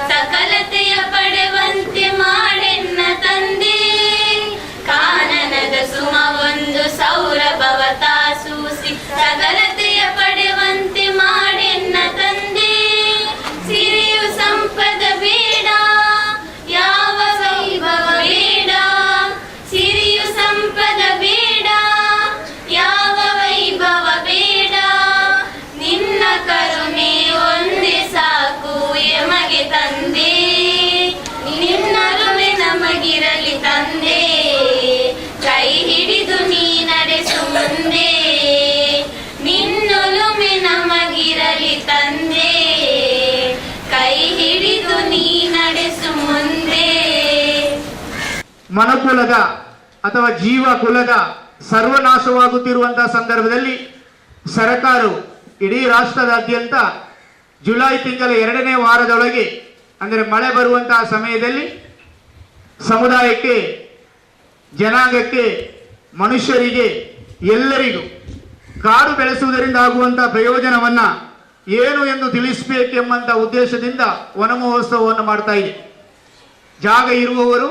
ಸಕಲತೆಯ ಪಡೆವಂತೆ ಮಾಡೆನ್ನ ತಂದೆ. ಕಾನನದ ಸುಮ ಒಂದು ಸೌರಭವ ತಾಸೂಸಿ ಸಕಲತೆಯ ಪಡೆವಂತೆ ಮಾಡೆನ್ನ ತಂದೆ. ಸಿರಿಯು ಸಂಪದ ಬೇಡ, ಯಾವ ವೈಭವ ಬೇಡ. ಸಿರಿಯು ಸಂಪದ ಬೇಡ, ಯಾವ ವೈಭವ ಬೇಡ. ನಿನ್ನ ಕರುಣೆ ಒಂದೇ ಸಾಕು ಎಮಗೆ ತಂದೆ. ನಿನ್ನರುವೆ ನಮಗಿರಲಿ ತಂದೆ. ಕೈ ಹಿಡಿದು ನೀ ನಡೆಸು ಮುಂದೆ. ನಿನ್ನೊಲುಮೆ ನಮಗಿರಲಿ ತಂದೆ. ಕೈ ಹಿಡಿದು ನೀ ನಡೆಸು ಮುಂದೆ. ಮನುಕುಲದ ಅಥವಾ ಜೀವ ಕುಲದ ಸರ್ವನಾಶವಾಗುತ್ತಿರುವಂತಹ ಸಂದರ್ಭದಲ್ಲಿ ಸರ್ಕಾರವು ಇಡೀ ರಾಷ್ಟ್ರದಾದ್ಯಂತ ಜುಲೈ ತಿಂಗಳ 2ನೇ ವಾರದೊಳಗೆ, ಅಂದರೆ ಮಳೆ ಬರುವಂತಹ ಸಮಯದಲ್ಲಿ ಸಮುದಾಯಕ್ಕೆ, ಜನಾಂಗಕ್ಕೆ, ಮನುಷ್ಯರಿಗೆ ಎಲ್ಲರಿಗೂ ಕಾಡು ಬೆಳೆಸುವುದರಿಂದ ಆಗುವಂತಹ ಪ್ರಯೋಜನವನ್ನ ಏನು ಎಂದು ತಿಳಿಸಬೇಕೆಂಬಂತ ಉದ್ದೇಶದಿಂದ ವನ ಮಹೋತ್ಸವವನ್ನು ಮಾಡ್ತಾ ಇದೆ. ಜಾಗ ಇರುವವರು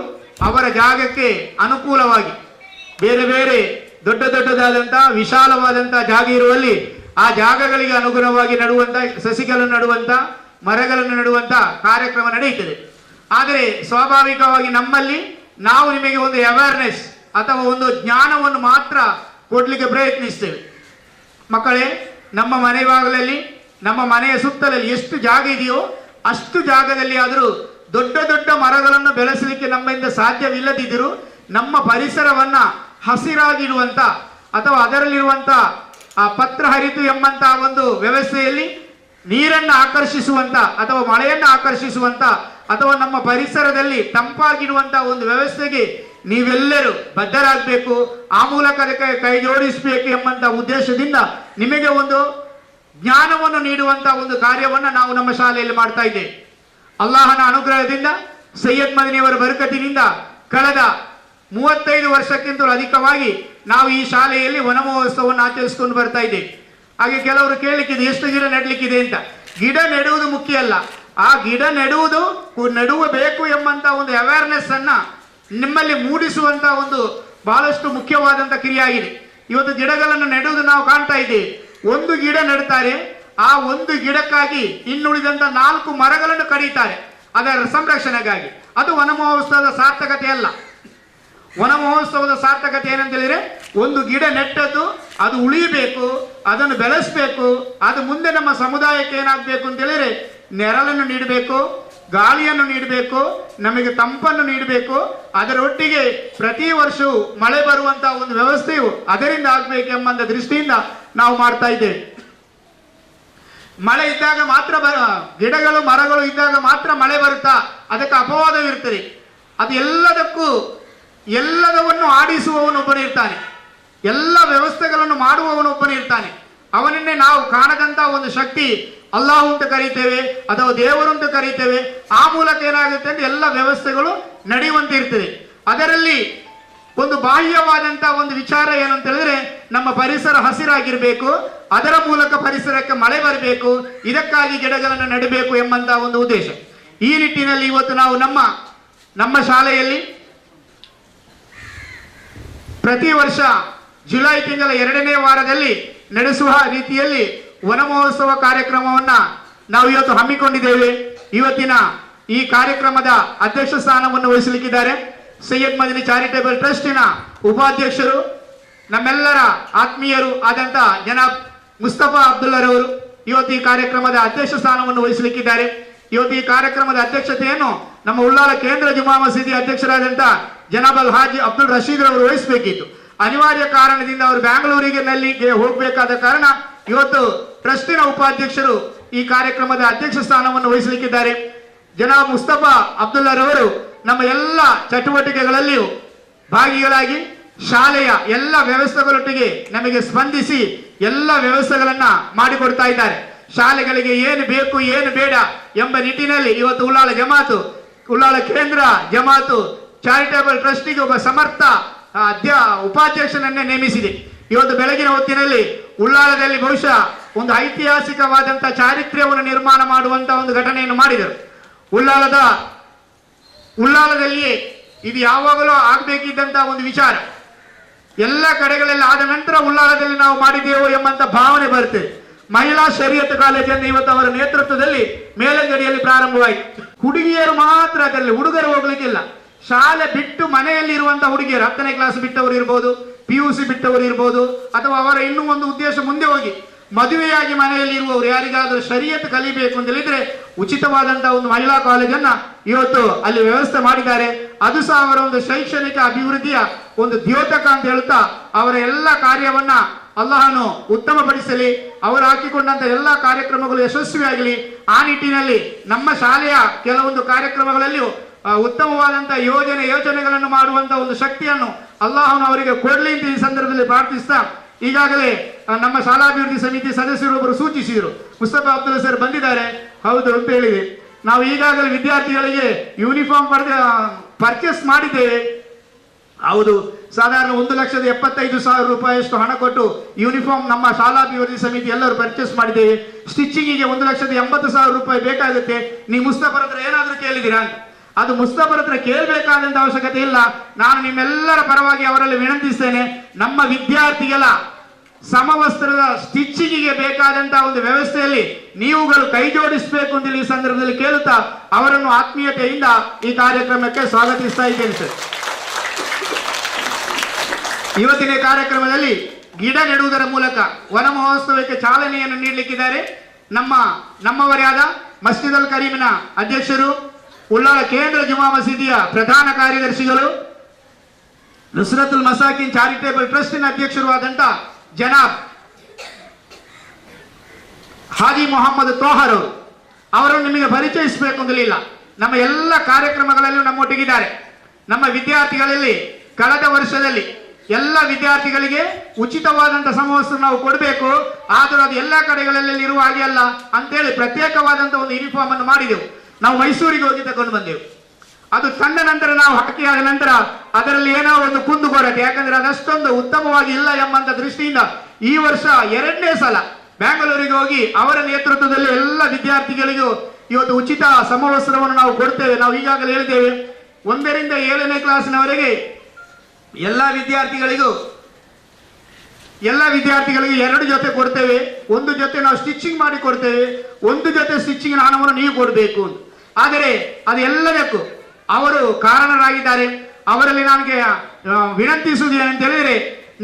ಅವರ ಜಾಗಕ್ಕೆ ಅನುಕೂಲವಾಗಿ ಬೇರೆ ಬೇರೆ ದೊಡ್ಡದಾದಂತಹ ವಿಶಾಲವಾದಂತಹ ಜಾಗ ಇರುವಲ್ಲಿ ಆ ಜಾಗಗಳಿಗೆ ಅನುಗುಣವಾಗಿ ನಡುವಂತ ಸಸಿಗಳನ್ನು ನಡುವಂತ, ಮರಗಳನ್ನು ನಡುವಂತ ಕಾರ್ಯಕ್ರಮ ನಡೆಯುತ್ತದೆ. ಆದರೆ ಸ್ವಾಭಾವಿಕವಾಗಿ ನಮ್ಮಲ್ಲಿ ನಾವು ನಿಮಗೆ ಒಂದು ಅವೇರ್ನೆಸ್ ಅಥವಾ ಒಂದು ಜ್ಞಾನವನ್ನು ಮಾತ್ರ ಕೊಡ್ಲಿಕ್ಕೆ ಪ್ರಯತ್ನಿಸ್ತೇವೆ. ಮಕ್ಕಳೇ, ನಮ್ಮ ಮನೆ ಬಾಗಿಲಲ್ಲಿ, ನಮ್ಮ ಮನೆಯ ಸುತ್ತಲಲ್ಲಿ ಎಷ್ಟು ಜಾಗ ಇದೆಯೋ ಅಷ್ಟು ಜಾಗದಲ್ಲಿ ಆದರೂ ದೊಡ್ಡ ದೊಡ್ಡ ಮರಗಳನ್ನು ಬೆಳೆಸಲಿಕ್ಕೆ ನಮ್ಮಿಂದ ಸಾಧ್ಯವಿಲ್ಲದಿದ್ದರೂ ನಮ್ಮ ಪರಿಸರವನ್ನ ಹಸಿರಾಗಿಡುವಂತ ಅಥವಾ ಅದರಲ್ಲಿರುವಂತ ಆ ಪತ್ರ ಹರಿತು ಎಂಬಂತಹ ಒಂದು ವ್ಯವಸ್ಥೆಯಲ್ಲಿ ನೀರನ್ನು ಆಕರ್ಷಿಸುವಂತ ಅಥವಾ ಮಳೆಯನ್ನು ಆಕರ್ಷಿಸುವಂತ ಅಥವಾ ನಮ್ಮ ಪರಿಸರದಲ್ಲಿ ತಂಪಾಗಿಡುವಂತಹ ಒಂದು ವ್ಯವಸ್ಥೆಗೆ ನೀವೆಲ್ಲರೂ ಬದ್ಧರಾಗಬೇಕು. ಆ ಮೂಲಕ ಅದಕ್ಕೆ ಕೈ ಜೋಡಿಸಬೇಕು ಎಂಬಂತ ಉದ್ದೇಶದಿಂದ ನಿಮಗೆ ಒಂದು ಜ್ಞಾನವನ್ನು ನೀಡುವಂತಹ ಒಂದು ಕಾರ್ಯವನ್ನು ನಾವು ನಮ್ಮ ಶಾಲೆಯಲ್ಲಿ ಮಾಡ್ತಾ ಇದ್ದೇವೆ. ಅಲ್ಲಾಹನ ಅನುಗ್ರಹದಿಂದ, ಸೈಯದ್ ಮದನಿಯವರ ಬರಕತಿನಿಂದ ಕಳೆದ 35 ವರ್ಷಕ್ಕಿಂತಲೂ ಅಧಿಕವಾಗಿ ನಾವು ಈ ಶಾಲೆಯಲ್ಲಿ ವನ ಮಹೋತ್ಸವವನ್ನು ಆಚರಿಸಿಕೊಂಡು ಬರ್ತಾ ಇದ್ದೇವೆ. ಹಾಗೆ ಕೆಲವರು ಕೇಳಲಿಕ್ಕಿದೆ, ಎಷ್ಟು ಗಿಡ ನೆಡಲಿಕ್ಕಿದೆ ಅಂತ. ಗಿಡ ನೆಡುವುದು ಮುಖ್ಯ ಅಲ್ಲ, ಆ ಗಿಡ ನೆಡುವಬೇಕು ಎಂಬಂತ ಒಂದು ಅವೇರ್ನೆಸ್ ಅನ್ನ ನಿಮ್ಮಲ್ಲಿ ಮೂಡಿಸುವಂತ ಒಂದು ಬಹಳಷ್ಟು ಮುಖ್ಯವಾದಂತ ಕ್ರಿಯೆಯಾಗಿದೆ. ಇವತ್ತು ಗಿಡಗಳನ್ನು ನೆಡುವುದು ನಾವು ಕಾಣ್ತಾ ಇದ್ದೇವೆ. ಒಂದು ಗಿಡ ನೆಡ್ತಾರೆ, ಆ ಒಂದು ಗಿಡಕ್ಕಾಗಿ ಇನ್ನುಳಿದಂತ 4 ಮರಗಳನ್ನು ಕಡಿತಾರೆ ಅದರ ಸಂರಕ್ಷಣೆಗಾಗಿ. ಅದು ವನ ಮಹೋತ್ಸವದ ಸಾರ್ಥಕತೆ ಅಲ್ಲ. ವನ ಮಹೋತ್ಸವದ ಸಾರ್ಥಕತೆ ಏನಂತ ಹೇಳಿದ್ರೆ, ಒಂದು ಗಿಡ ನೆಟ್ಟದ್ದು ಅದು ಉಳಿಯಬೇಕು, ಅದನ್ನು ಬೆಳೆಸಬೇಕು, ಅದು ಮುಂದೆ ನಮ್ಮ ಸಮುದಾಯಕ್ಕೆ ಏನಾಗಬೇಕು ಅಂತ ಹೇಳಿದ್ರೆ ನೆರಳನ್ನು ನೀಡಬೇಕು, ಗಾಳಿಯನ್ನು ನೀಡಬೇಕು, ನಮಗೆ ತಂಪನ್ನು ನೀಡಬೇಕು. ಅದರೊಟ್ಟಿಗೆ ಪ್ರತಿ ವರ್ಷವೂ ಮಳೆ ಬರುವಂತಹ ಒಂದು ವ್ಯವಸ್ಥೆಯು ಅದರಿಂದ ಆಗಬೇಕು ಎಂಬಂತ ದೃಷ್ಟಿಯಿಂದ ನಾವು ಮಾಡ್ತಾ ಇದ್ದೇವೆ. ಮಳೆ ಇದ್ದಾಗ ಮಾತ್ರ ಗಿಡಗಳು ಮರಗಳು ಇದ್ದಾಗ ಮಾತ್ರ ಮಳೆ ಬರುತ್ತಾ? ಅದಕ್ಕೆ ಅಪವಾದವಿರ್ತದೆ. ಅದು ಎಲ್ಲದವನ್ನು ಆಡಿಸುವವನೊಬ್ಬನು ಇರ್ತಾನೆ, ಎಲ್ಲ ವ್ಯವಸ್ಥೆಗಳನ್ನು ಮಾಡುವವನೊಬ್ಬನು ಇರ್ತಾನೆ. ಅವನನ್ನೇ ನಾವು ಕಾಣದಂತ ಒಂದು ಶಕ್ತಿ ಅಲ್ಲಾಹು ಅಂತ ಕರೀತೇವೆ ಅಥವಾ ದೇವರು ಅಂತ ಕರೀತೇವೆ. ಆ ಮೂಲಕ ಏನಾಗುತ್ತೆ ಅಂದ್ರೆ ಎಲ್ಲ ವ್ಯವಸ್ಥೆಗಳು ನಡೆಯುವಂತೆ ಇರ್ತದೆ. ಅದರಲ್ಲಿ ಒಂದು ಬಾಹ್ಯವಾದಂತ ಒಂದು ವಿಚಾರ ಏನಂತ ಹೇಳಿದ್ರೆ, ನಮ್ಮ ಪರಿಸರ ಹಸಿರಾಗಿರ್ಬೇಕು, ಅದರ ಮೂಲಕ ಪರಿಸರಕ್ಕೆ ಮಳೆ ಬರಬೇಕು, ಇದಕ್ಕಾಗಿ ಗಿಡಗಳನ್ನು ನೆಡಬೇಕು ಎಂಬಂತಹ ಒಂದು ಉದ್ದೇಶ. ಈ ನಿಟ್ಟಿನಲ್ಲಿ ಇವತ್ತು ನಾವು ನಮ್ಮ ಶಾಲೆಯಲ್ಲಿ ಪ್ರತಿ ವರ್ಷ ಜುಲೈ ತಿಂಗಳ 2ನೇ ವಾರದಲ್ಲಿ ನಡೆಸುವ ರೀತಿಯಲ್ಲಿ ವನ ಮಹೋತ್ಸವ ಕಾರ್ಯಕ್ರಮವನ್ನ ನಾವು ಇವತ್ತು ಹಮ್ಮಿಕೊಂಡಿದ್ದೇವೆ. ಇವತ್ತಿನ ಈ ಕಾರ್ಯಕ್ರಮದ ಅಧ್ಯಕ್ಷ ಸ್ಥಾನವನ್ನು ವಹಿಸಲಿಕ್ಕಿದ್ದಾರೆ ಸೈಯದ್ ಮದನಿ ಚಾರಿಟೇಬಲ್ ಟ್ರಸ್ಟಿನ ಉಪಾಧ್ಯಕ್ಷರು, ನಮ್ಮೆಲ್ಲರ ಆತ್ಮೀಯರು ಆದಂತ ಜನಾಬ್ ಮುಸ್ತಫಾ ಅಬ್ದುಲ್ಲರವರು ಇವತ್ತು ಈ ಕಾರ್ಯಕ್ರಮದ ಅಧ್ಯಕ್ಷ ಸ್ಥಾನವನ್ನು ವಹಿಸಲಿಕ್ಕಿದ್ದಾರೆ. ಇವತ್ತು ಈ ಕಾರ್ಯಕ್ರಮದ ಅಧ್ಯಕ್ಷತೆಯನ್ನು ನಮ್ಮ ಉಳ್ಳಾಲ ಕೇಂದ್ರ ಜುಮಾ ಮಸೀದಿ ಅಧ್ಯಕ್ಷರಾದಂತಹ ಜನಾಬ್ ಅಲ್ ಹಾಜಿ ಅಬ್ದುಲ್ ರಶೀದ್ ಅವರು ವಹಿಸಬೇಕಿತ್ತು. ಅನಿವಾರ್ಯ ಕಾರಣದಿಂದ ಅವರು ಬ್ಯಾಂಗ್ಳೂರಿಗೆ ಹೋಗಬೇಕಾದ ಕಾರಣ ಇವತ್ತು ಟ್ರಸ್ಟಿನ ಉಪಾಧ್ಯಕ್ಷರು ಈ ಕಾರ್ಯಕ್ರಮದ ಅಧ್ಯಕ್ಷ ಸ್ಥಾನವನ್ನು ವಹಿಸಲಿಕ್ಕಿದ್ದಾರೆ. ಜನಾಬ್ ಮುಸ್ತಫಾ ಅಬ್ದುಲ್ಲಾರವರು ನಮ್ಮ ಎಲ್ಲ ಚಟುವಟಿಕೆಗಳಲ್ಲಿಯೂ ಭಾಗಿಗಳಾಗಿ ಶಾಲೆಯ ಎಲ್ಲ ವ್ಯವಸ್ಥೆಗಳೊಟ್ಟಿಗೆ ನಮಗೆ ಸ್ಪಂದಿಸಿ ಎಲ್ಲ ವ್ಯವಸ್ಥೆಗಳನ್ನ ಮಾಡಿಕೊಡ್ತಾ ಇದ್ದಾರೆ. ಶಾಲೆಗಳಿಗೆ ಏನು ಬೇಕು ಏನು ಬೇಡ ಎಂಬ ನಿಟ್ಟಿನಲ್ಲಿ ಇವತ್ತು ಉಳ್ಳಾಳ ಜಮಾತು, ಉಳ್ಳಾಳ ಕೇಂದ್ರ ಜಮಾತು ಚಾರಿಟೇಬಲ್ ಟ್ರಸ್ಟಿಗೆ ಒಬ್ಬ ಸಮರ್ಥ ಉಪಾಧ್ಯಕ್ಷನನ್ನೇ ನೇಮಿಸಿದೆ. ಇವತ್ತು ಬೆಳಗಿನ ಹೊತ್ತಿನಲ್ಲಿ ಉಳ್ಳಾಳದಲ್ಲಿ ಬಹುಶಃ ಒಂದು ಐತಿಹಾಸಿಕವಾದಂತಹ ಚಾರಿತ್ರ್ಯವನ್ನು ನಿರ್ಮಾಣ ಮಾಡುವಂತಹ ಒಂದು ಘಟನೆಯನ್ನು ಮಾಡಿದರು. ಉಳ್ಳಾಳದಲ್ಲಿಯೇ ಇದು ಯಾವಾಗಲೂ ಆಗಬೇಕಿದ್ದಂತಹ ಒಂದು ವಿಚಾರ. ಎಲ್ಲ ಕಡೆಗಳಲ್ಲಿ ಆದ ನಂತರ ಉಳ್ಳಾಳದಲ್ಲಿ ನಾವು ಮಾಡಿದೆವು ಎಂಬಂತ ಭಾವನೆ ಬರ್ತದೆ. ಮಹಿಳಾ ಶರೀಯತ್ ಕಾಲೇಜನ್ನು ಇವತ್ತು ಅವರ ನೇತೃತ್ವದಲ್ಲಿ ಮೇಲಂಗಡಿಯಲ್ಲಿ ಪ್ರಾರಂಭವಾಯಿತು. ಹುಡುಗಿಯರು ಮಾತ್ರ ಅದರಲ್ಲಿ, ಹುಡುಗರು ಹೋಗ್ಲಿಕ್ಕಿಲ್ಲ. ಶಾಲೆ ಬಿಟ್ಟು ಮನೆಯಲ್ಲಿ ಇರುವಂತಹ ಹುಡುಗಿಯರು 10ನೇ ಕ್ಲಾಸ್ ಬಿಟ್ಟವರು ಇರ್ಬೋದು, PUC ಬಿಟ್ಟವರು ಇರ್ಬೋದು, ಅಥವಾ ಅವರ ಇನ್ನೂ ಒಂದು ಉದ್ದೇಶ ಮುಂದೆ ಹೋಗಿ ಮದುವೆಯಾಗಿ ಮನೆಯಲ್ಲಿ ಇರುವವರು ಯಾರಿಗಾದರೂ ಶರೀಯತ್ ಕಲಿಬೇಕು ಅಂತ ಹೇಳಿದ್ರೆ ಉಚಿತವಾದಂತಹ ಒಂದು ಮಹಿಳಾ ಕಾಲೇಜನ್ನ ಇವತ್ತು ಅಲ್ಲಿ ವ್ಯವಸ್ಥೆ ಮಾಡಿದ್ದಾರೆ. ಅದು ಸಹ ಅವರ ಒಂದು ಶೈಕ್ಷಣಿಕ ಅಭಿವೃದ್ಧಿಯ ಒಂದು ದ್ಯೋತಕ ಅಂತ ಹೇಳ್ತಾ ಅವರ ಎಲ್ಲ ಕಾರ್ಯವನ್ನ ಅಲ್ಲಾಹನು ಉತ್ತಮಪಡಿಸಲಿ, ಅವರು ಹಾಕಿಕೊಂಡಂತ ಎಲ್ಲ ಕಾರ್ಯಕ್ರಮಗಳು ಯಶಸ್ವಿಯಾಗಲಿ. ಆ ನಿಟ್ಟಿನಲ್ಲಿ ನಮ್ಮ ಶಾಲೆಯ ಕೆಲವೊಂದು ಕಾರ್ಯಕ್ರಮಗಳಲ್ಲಿಯೂ ಉತ್ತಮವಾದಂತಹ ಯೋಜನೆಗಳನ್ನು ಮಾಡುವಂತಹ ಒಂದು ಶಕ್ತಿಯನ್ನು ಅಲ್ಲಾಹನು ಅವರಿಗೆ ಕೊಡ್ಲಿ ಅಂತ ಈ ಸಂದರ್ಭದಲ್ಲಿ ಪ್ರಾರ್ಥಿಸ್ತಾ, ಈಗಾಗಲೇ ನಮ್ಮ ಶಾಲಾಭಿವೃದ್ಧಿ ಸಮಿತಿ ಸದಸ್ಯರೊಬ್ಬರು ಸೂಚಿಸಿದರು, ಮುಸ್ತಫಾ ಅಬ್ದುಲ್ಲಾ ಸರ್ ಬಂದಿದ್ದಾರೆ, ಹೌದು ಅಂತ ಹೇಳಿದೆ. ನಾವು ಈಗಾಗಲೇ ವಿದ್ಯಾರ್ಥಿಗಳಿಗೆ ಯೂನಿಫಾರ್ಮ್ ಪರ್ಚೇಸ್ ಮಾಡಿದ್ದೇವೆ. ಹೌದು, ಸಾಧಾರಣ 1,75,000 ರೂಪಾಯಿಯಷ್ಟು ಹಣ ಕೊಟ್ಟು ಯೂನಿಫಾರ್ಮ್ ನಮ್ಮ ಶಾಲಾಭಿವೃದ್ಧಿ ಸಮಿತಿ ಎಲ್ಲರೂ ಪರ್ಚೇಸ್ ಮಾಡಿದ್ದೇವೆ. ಸ್ಟಿಚಿಂಗಿಗೆ 1,80,000 ರೂಪಾಯಿ ಬೇಕಾಗುತ್ತೆ. ನೀವು ಮುಸ್ತಫರ್ ಹತ್ರ ಏನಾದರೂ ಕೇಳಿದ್ದೀರಾ? ಅದು ಮುಸ್ತಫರ್ ಹತ್ರ ಕೇಳಬೇಕಾದಂತ ಅವಶ್ಯಕತೆ ಇಲ್ಲ. ನಾನು ನಿಮ್ಮೆಲ್ಲರ ಪರವಾಗಿ ಅವರಲ್ಲಿ ವಿನಂತಿಸ್ತೇನೆ, ನಮ್ಮ ವಿದ್ಯಾರ್ಥಿಗಳ ಸಮವಸ್ತ್ರದ ಸ್ಟಿಚಿಂಗಿಗೆ ಬೇಕಾದಂತಹ ಒಂದು ವ್ಯವಸ್ಥೆಯಲ್ಲಿ ನೀವುಗಳು ಕೈ ಜೋಡಿಸಬೇಕು ಅಂತ ಈ ಸಂದರ್ಭದಲ್ಲಿ ಕೇಳುತ್ತಾ ಅವರನ್ನು ಆತ್ಮೀಯತೆಯಿಂದ ಈ ಕಾರ್ಯಕ್ರಮಕ್ಕೆ ಸ್ವಾಗತಿಸ್ತಾ ಇದ್ದೇನೆ ಸರ್. ಇವತ್ತಿನ ಕಾರ್ಯಕ್ರಮದಲ್ಲಿ ಗಿಡ ನೆಡುವುದರ ಮೂಲಕ ವನ ಮಹೋತ್ಸವಕ್ಕೆ ಚಾಲನೆಯನ್ನು ನೀಡಲಿಕ್ಕಿದ್ದಾರೆ ನಮ್ಮವರೇ ಆದ ಮಸ್ಜಿದ್ ಅಲ್ ಕರೀಮಿನ ಅಧ್ಯಕ್ಷರು, ಉಳ್ಳಾಳ ಕೇಂದ್ರ ಜುಮಾ ಮಸೀದಿಯ ಪ್ರಧಾನ ಕಾರ್ಯದರ್ಶಿಗಳು, ನುಸ್ರತುಲ್ ಮಸಾಕಿನ್ ಚಾರಿಟೇಬಲ್ ಟ್ರಸ್ಟಿನ ಅಧ್ಯಕ್ಷರು ಆದಂತ ಜನಾಬ್ ಹಾಜಿ ಮೊಹಮ್ಮದ್ ತೋಹರ್ ಅವರನ್ನು ನಿಮಗೆ ಪರಿಚಯಿಸಬೇಕು ಅಂತಲಿಲ್ಲ. ನಮ್ಮ ಎಲ್ಲ ಕಾರ್ಯಕ್ರಮಗಳಲ್ಲೂ ನಮ್ಮೊಟ್ಟಿಗಿದ್ದಾರೆ. ನಮ್ಮ ವಿದ್ಯಾರ್ಥಿಗಳಲ್ಲಿ ಕಳೆದ ವರ್ಷದಲ್ಲಿ ಎಲ್ಲ ವಿದ್ಯಾರ್ಥಿಗಳಿಗೆ ಉಚಿತವಾದಂತಹ ಸಮವಸ್ತ್ರ ನಾವು ಕೊಡಬೇಕು, ಆದರೂ ಅದು ಎಲ್ಲ ಕಡೆಗಳಲ್ಲಿ ಇರುವ ಹಾಗೆ ಅಲ್ಲ ಅಂತೇಳಿ ಪ್ರತ್ಯೇಕವಾದಂತಹ ಒಂದು ಯೂನಿಫಾರ್ಮ್ ಅನ್ನು ಮಾಡಿದೆವು. ನಾವು ಮೈಸೂರಿಗೆ ಹೋಗಿ ತಗೊಂಡು ಬಂದೆವು. ಅದು ತಂದ ನಂತರ ನಾವು ಹಾಕಿಯಾದ ನಂತರ ಅದರಲ್ಲಿ ಏನೋ ಒಂದು ಕುಂದುಕೊರತೆ, ಯಾಕಂದ್ರೆ ಅದಷ್ಟೊಂದು ಉತ್ತಮವಾಗಿ ಇಲ್ಲ ಎಂಬಂತ ದೃಷ್ಟಿಯಿಂದ ಈ ವರ್ಷ 2ನೇ ಸಲ ಬ್ಯಾಂಗ್ಳೂರಿಗೆ ಹೋಗಿ ಅವರ ನೇತೃತ್ವದಲ್ಲಿ ಎಲ್ಲ ವಿದ್ಯಾರ್ಥಿಗಳಿಗೂ ಇವತ್ತು ಉಚಿತ ಸಮವಸ್ತ್ರವನ್ನು ನಾವು ಕೊಡ್ತೇವೆ. ನಾವು ಈಗಾಗಲೇ ಹೇಳಿದ್ದೇವೆ, 1ರಿಂದ 7ನೇ ಕ್ಲಾಸಿನವರೆಗೆ ಎಲ್ಲ ವಿದ್ಯಾರ್ಥಿಗಳಿಗೂ 2 ಜೊತೆ ಕೊಡ್ತೇವೆ. ಒಂದು ಜೊತೆ ನಾವು ಸ್ಟಿಚಿಂಗ್ ಮಾಡಿ ಕೊಡ್ತೇವೆ, ಒಂದು ಜೊತೆ ಸ್ಟಿಚಿಂಗ್ ಹಣವನ್ನು ನೀವು ಕೊಡಬೇಕು. ಆದರೆ ಅದೆಲ್ಲದಕ್ಕೂ ಅವರು ಕಾರಣರಾಗಿದ್ದಾರೆ. ಅವರಲ್ಲಿ ನನಗೆ ವಿನಂತಿಸುವುದು ಏನಂತ ಹೇಳಿದ್ರೆ,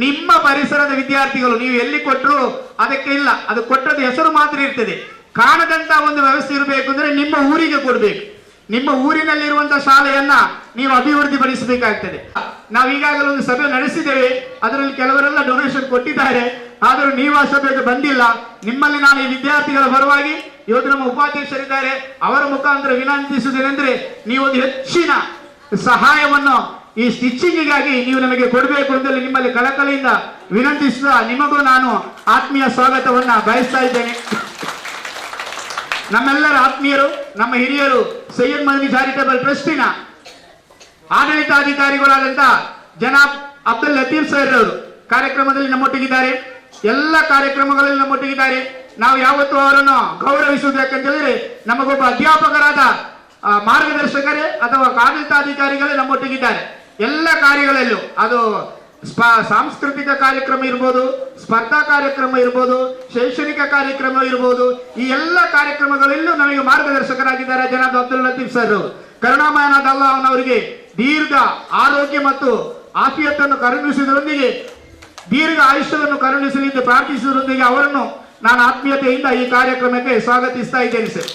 ನಿಮ್ಮ ಪರಿಸರದ ವಿದ್ಯಾರ್ಥಿಗಳು ನೀವು ಎಲ್ಲಿ ಕೊಟ್ಟರು ಅದಕ್ಕೆ ಇಲ್ಲ, ಅದು ಕೊಟ್ಟದ್ದು ಹೆಸರು ಮಾತ್ರ ಇರ್ತದೆ. ಕಾಣದಂತ ಒಂದು ವ್ಯವಸ್ಥೆ ಇರಬೇಕು ಅಂದ್ರೆ ನಿಮ್ಮ ಊರಿಗೆ ಕೊಡಬೇಕು. ನಿಮ್ಮ ಊರಿನಲ್ಲಿರುವಂತಹ ಶಾಲೆಯನ್ನ ನೀವು ಅಭಿವೃದ್ಧಿ ಪಡಿಸಬೇಕಾಗ್ತದೆ. ನಾವು ಈಗಾಗಲೇ ಒಂದು ಸಭೆ ನಡೆಸಿದ್ದೇವೆ, ಅದರಲ್ಲಿ ಕೆಲವರೆಲ್ಲ ಡೊನೇಷನ್ ಕೊಟ್ಟಿದ್ದಾರೆ, ಆದರೂ ನೀವು ಆ ಸಭೆಗೆ ಬಂದಿಲ್ಲ. ನಿಮ್ಮಲ್ಲಿ ನಾನು ಈ ವಿದ್ಯಾರ್ಥಿಗಳ ಪರವಾಗಿ ಇವತ್ತು ನಮ್ಮ ಉಪಾಧ್ಯಕ್ಷರಿದ್ದಾರೆ, ಅವರ ಮುಖಾಂತರ ವಿನಂತಿಸುವುದೇನೆಂದ್ರೆ, ನೀವೊಂದು ಹೆಚ್ಚಿನ ಸಹಾಯವನ್ನು ಈ ಸ್ಟಿಚಿಂಗಿಗಾಗಿ ನೀವು ನಮಗೆ ಕೊಡಬೇಕು ಅಂತೇಳಿ ನಿಮ್ಮಲ್ಲಿ ಕಳಕಳಿಯಿಂದ ವಿನಂತಿಸುತ್ತಾ ನಿಮಗೂ ನಾನು ಆತ್ಮೀಯ ಸ್ವಾಗತವನ್ನ ಬಯಸ್ತಾ ಇದ್ದೇನೆ. ನಮ್ಮೆಲ್ಲರ ಆತ್ಮೀಯರು, ನಮ್ಮ ಹಿರಿಯರು, ಸೈಯದ್ ಮದನಿ ಚಾರಿಟೇಬಲ್ ಟ್ರಸ್ಟಿನ ಆಡಳಿತಾಧಿಕಾರಿಗಳಾದಂತಹ ಜನಾಬ್ ಅಬ್ದುಲ್ ಲತೀಫ್ ಸರ್ ಅವರು ಕಾರ್ಯಕ್ರಮದಲ್ಲಿ ನಮ್ಮೊಟ್ಟಿಗಿದ್ದಾರೆ. ಎಲ್ಲ ಕಾರ್ಯಕ್ರಮಗಳಲ್ಲಿ ನಮ್ಮೊಟ್ಟಿಗಿದ್ದಾರೆ. ನಾವು ಯಾವತ್ತೂ ಅವರನ್ನು ಗೌರವಿಸುವುದು ಯಾಕಂತ ಹೇಳಿದ್ರೆ, ನಮಗೊಬ್ಬ ಅಧ್ಯಾಪಕರಾದ ಮಾರ್ಗದರ್ಶಕರೇ ಅಥವಾ ಆಡಳಿತಾಧಿಕಾರಿಗಳೇ ನಮ್ಮೊಟ್ಟಿಗಿದ್ದಾರೆ. ಎಲ್ಲ ಕಾರ್ಯಗಳಲ್ಲೂ ಅದು ಸಾಂಸ್ಕೃತಿಕ ಕಾರ್ಯಕ್ರಮ ಇರ್ಬೋದು, ಸ್ಪರ್ಧಾ ಕಾರ್ಯಕ್ರಮ ಇರ್ಬೋದು, ಶೈಕ್ಷಣಿಕ ಕಾರ್ಯಕ್ರಮ ಇರ್ಬೋದು, ಈ ಎಲ್ಲ ಕಾರ್ಯಕ್ರಮಗಳಲ್ಲೂ ನಮಗೆ ಮಾರ್ಗದರ್ಶಕರಾಗಿದ್ದಾರೆ ಜನಾಬ್ ಅಬ್ದುಲ್ ಲತೀಫ್ ಸರ್ ಅವರು. ಕರುಣಾಮಯನಾದ ಅಲ್ಲಾಹನವರಿಗೆ ದೀರ್ಘ ಆರೋಗ್ಯ ಮತ್ತು ಆಫಿಯತ್ತನ್ನು ಕರುಣಿಸುವುದರೊಂದಿಗೆ ದೀರ್ಘ ಆಯುಷ್ಯವನ್ನು ಕರುಣಿಸಲಿ ಎಂದು ಪ್ರಾರ್ಥಿಸುವುದರೊಂದಿಗೆ ಅವರನ್ನು ನಾನು ಆತ್ಮೀಯತೆಯಿಂದ ಈ ಕಾರ್ಯಕ್ರಮಕ್ಕೆ ಸ್ವಾಗತಿಸ್ತಾ ಇದ್ದೇನೆ ಸರ್.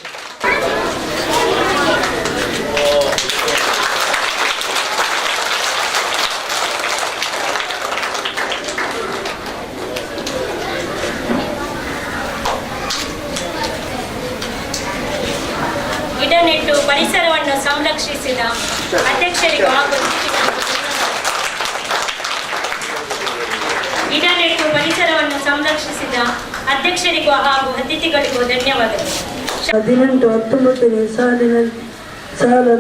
ಸಂರಕ್ಷಿಸಿದ ಅಧ್ಯಕ್ಷರಿಗೂ ಹಾಗೂ ಗಿಡ ನೆಟ್ಟು ಪರಿಸರವನ್ನು ಸಂರಕ್ಷಿಸಿದ ಅಧ್ಯಕ್ಷರಿಗೂ ಹಾಗೂ ಅತಿಥಿಗಳಿಗೂ ಧನ್ಯವಾದಗಳು. 18-19ನೇ ಸಾಲಿನಲ್ಲಿ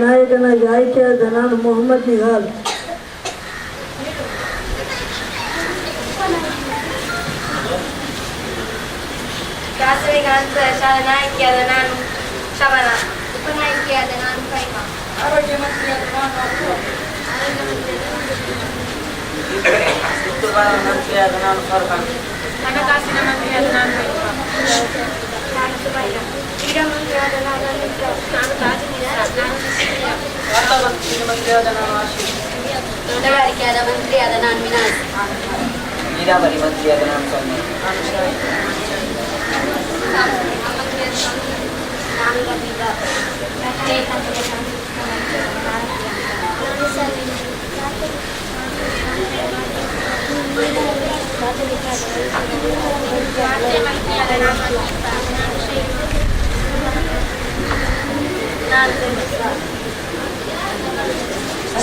ನಾಯಕನಾಗಿ ಆಯ್ಕೆಯಾದ ನಾನು ಮೊಹಮ್ಮದ್ ನಿಹಾಲ್. ಪ್ರಾಥಮಿಕ ಹಂತದ ಶಾಲಾ ನಾಯಕಿಯಾದ ನಾನು ಶಬನ. ಉಪನಾಯಕಿಯಾದ ನಾನು ಫೈಮಾ. ಆರೋಗ್ಯ ಮಂತ್ರಿಯಾದ ನಾನು ಮಂತ್ರಿಯಾದ ನಾನು ಫರ್ಹಾನ್. ಹಣಕಾಸಿನ ಮಂತ್ರಿಯಾದ ನಾನು ಕ್ರೀಡಾ ಮಂತ್ರಿಯಾದ ನಾನು ಮಂತ್ರಿಯಾದ ನಾನು ಆಶೀಶ್. ತೋಟಗಾರಿಕೆಯಾದ ಮಂತ್ರಿಯಾದ ನಾನು ವಿನಾಶ್. ನೀರಾವರಿ ಮಂತ್ರಿಯಾದ ನಾನು ಸೌಮ್ಯ.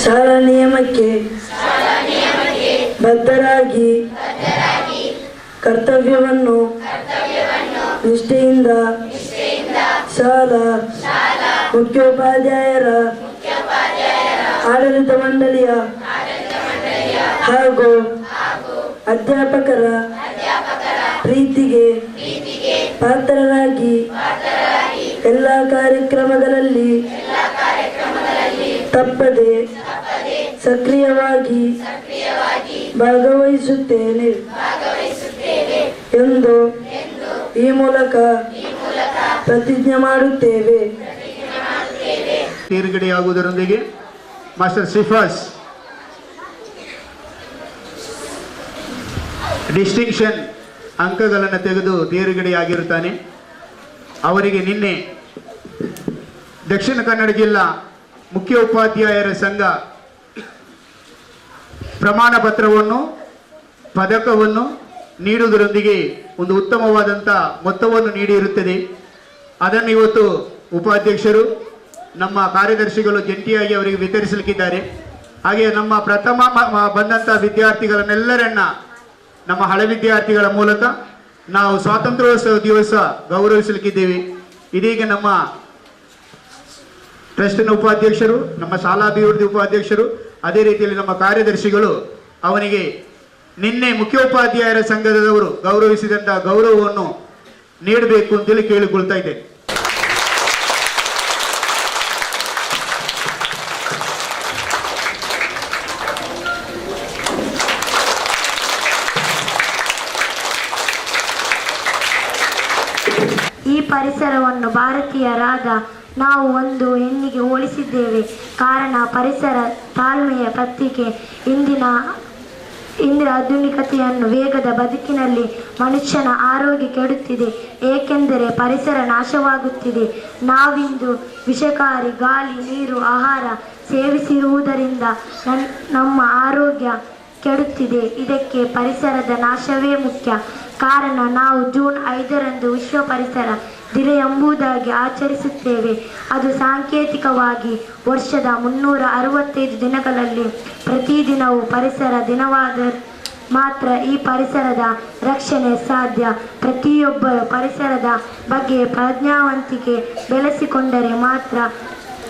ಶಾಲಾ ನಿಯಮಕ್ಕೆ ಬದ್ಧರಾಗಿ ಕರ್ತವ್ಯವನ್ನು ನಿಷ್ಠೆಯಿಂದ ಶಾಲಾ ಮುಖ್ಯೋಪಾಧ್ಯಾಯರ ಆಡಳಿತ ಮಂಡಳಿಯ ಹಾಗೂ ಅಧ್ಯಾಪಕರ ಪ್ರೀತಿಗೆ ಪಾತ್ರರಾಗಿ ಎಲ್ಲ ಕಾರ್ಯಕ್ರಮಗಳಲ್ಲಿ ತಪ್ಪದೆ ಸಕ್ರಿಯವಾಗಿ ಭಾಗವಹಿಸುತ್ತೇನೆ ಎಂದು ಈ ಮೂಲಕ ಪ್ರತಿಜ್ಞೆ ಮಾಡುತ್ತೇವೆ. ತೇರ್ಗಡೆಯಾಗುವುದರೊಂದಿಗೆ ಮಾಸ್ಟರ್ ಸಿಫಾಸ್ ಡಿಸ್ಟಿಂಕ್ಷನ್ ಅಂಕಗಳನ್ನು ತೆಗೆದು ತೇರ್ಗಡೆಯಾಗಿರುತ್ತಾನೆ. ಅವರಿಗೆ ನಿನ್ನೆ ದಕ್ಷಿಣ ಕನ್ನಡ ಜಿಲ್ಲಾ ಮುಖ್ಯ ಉಪಾಧ್ಯಾಯರ ಸಂಘ ಪ್ರಮಾಣ ಪತ್ರವನ್ನು ಪದಕವನ್ನು ನೀಡುವುದರೊಂದಿಗೆ ಒಂದು ಉತ್ತಮವಾದಂಥ ಮೊತ್ತವನ್ನು ನೀಡಿರುತ್ತದೆ. ಅದನ್ನು ಇವತ್ತು ಉಪಾಧ್ಯಕ್ಷರು ನಮ್ಮ ಕಾರ್ಯದರ್ಶಿಗಳು ಜಂಟಿಯಾಗಿ ಅವರಿಗೆ ವಿತರಿಸಲಿಕ್ಕಿದ್ದಾರೆ. ಹಾಗೆ ನಮ್ಮ ಪ್ರಥಮ ಬಂದಂಥ ವಿದ್ಯಾರ್ಥಿಗಳನ್ನೆಲ್ಲರನ್ನ ನಮ್ಮ ಹಳೆ ವಿದ್ಯಾರ್ಥಿಗಳ ಮೂಲಕ ನಾವು ಸ್ವಾತಂತ್ರ್ಯೋತ್ಸವ ದಿವಸ ಗೌರವಿಸಲಿಕ್ಕಿದ್ದೇವೆ. ಇದೀಗ ನಮ್ಮ ಟ್ರಸ್ಟಿನ ಉಪಾಧ್ಯಕ್ಷರು, ನಮ್ಮ ಶಾಲಾಭಿವೃದ್ಧಿ ಉಪಾಧ್ಯಕ್ಷರು, ಅದೇ ರೀತಿಯಲ್ಲಿ ನಮ್ಮ ಕಾರ್ಯದರ್ಶಿಗಳು ಅವನಿಗೆ ನಿನ್ನೆ ಮುಖ್ಯೋಪಾಧ್ಯಾಯರ ಸಂಘದವರು ಗೌರವಿಸಿದಂತಹ ಗೌರವವನ್ನು ನೀಡಬೇಕು ಅಂತೇಳಿ ಕೇಳಿಕೊಳ್ತಾ ಇದ್ದೇನೆ. ಈ ಪರಿಸರವನ್ನು ಭಾರತೀಯರಾದ ನಾವು ಒಂದು ಹೆಣ್ಣಿಗೆ ಹೋಲಿಸಿದ್ದೇವೆ. ಕಾರಣ ಪರಿಸರ ತಾಳ್ಮೆಯ ಪತ್ರಿಕೆ ಇಂದಿನ ಆಧುನಿಕತೆಯನ್ನು ವೇಗದ ಬದುಕಿನಲ್ಲಿ ಮನುಷ್ಯನ ಆರೋಗ್ಯ ಕೆಡುತ್ತಿದೆ. ಏಕೆಂದರೆ ಪರಿಸರ ನಾಶವಾಗುತ್ತಿದೆ. ನಾವಿಂದು ವಿಷಕಾರಿ ಗಾಳಿ, ನೀರು, ಆಹಾರ ಸೇವಿಸಿರುವುದರಿಂದ ನಮ್ಮ ಆರೋಗ್ಯ ಕೆಡುತ್ತಿದೆ. ಇದಕ್ಕೆ ಪರಿಸರದ ನಾಶವೇ ಮುಖ್ಯ ಕಾರಣ. ನಾವು ಜೂನ್ 5ರಂದು ವಿಶ್ವ ಪರಿಸರ ದಿನ ಎಂಬುದಾಗಿ ಆಚರಿಸುತ್ತೇವೆ. ಅದು ಸಾಂಕೇತಿಕವಾಗಿ ವರ್ಷದ 365 ದಿನಗಳಲ್ಲಿ ಪ್ರತಿದಿನವೂ ಪರಿಸರ ದಿನವಾದ ಮಾತ್ರ ಈ ಪರಿಸರದ ರಕ್ಷಣೆ ಸಾಧ್ಯ. ಪ್ರತಿಯೊಬ್ಬರು ಪರಿಸರದ ಬಗ್ಗೆ ಪ್ರಜ್ಞಾವಂತಿಕೆ ಬೆಳೆಸಿಕೊಂಡರೆ ಮಾತ್ರ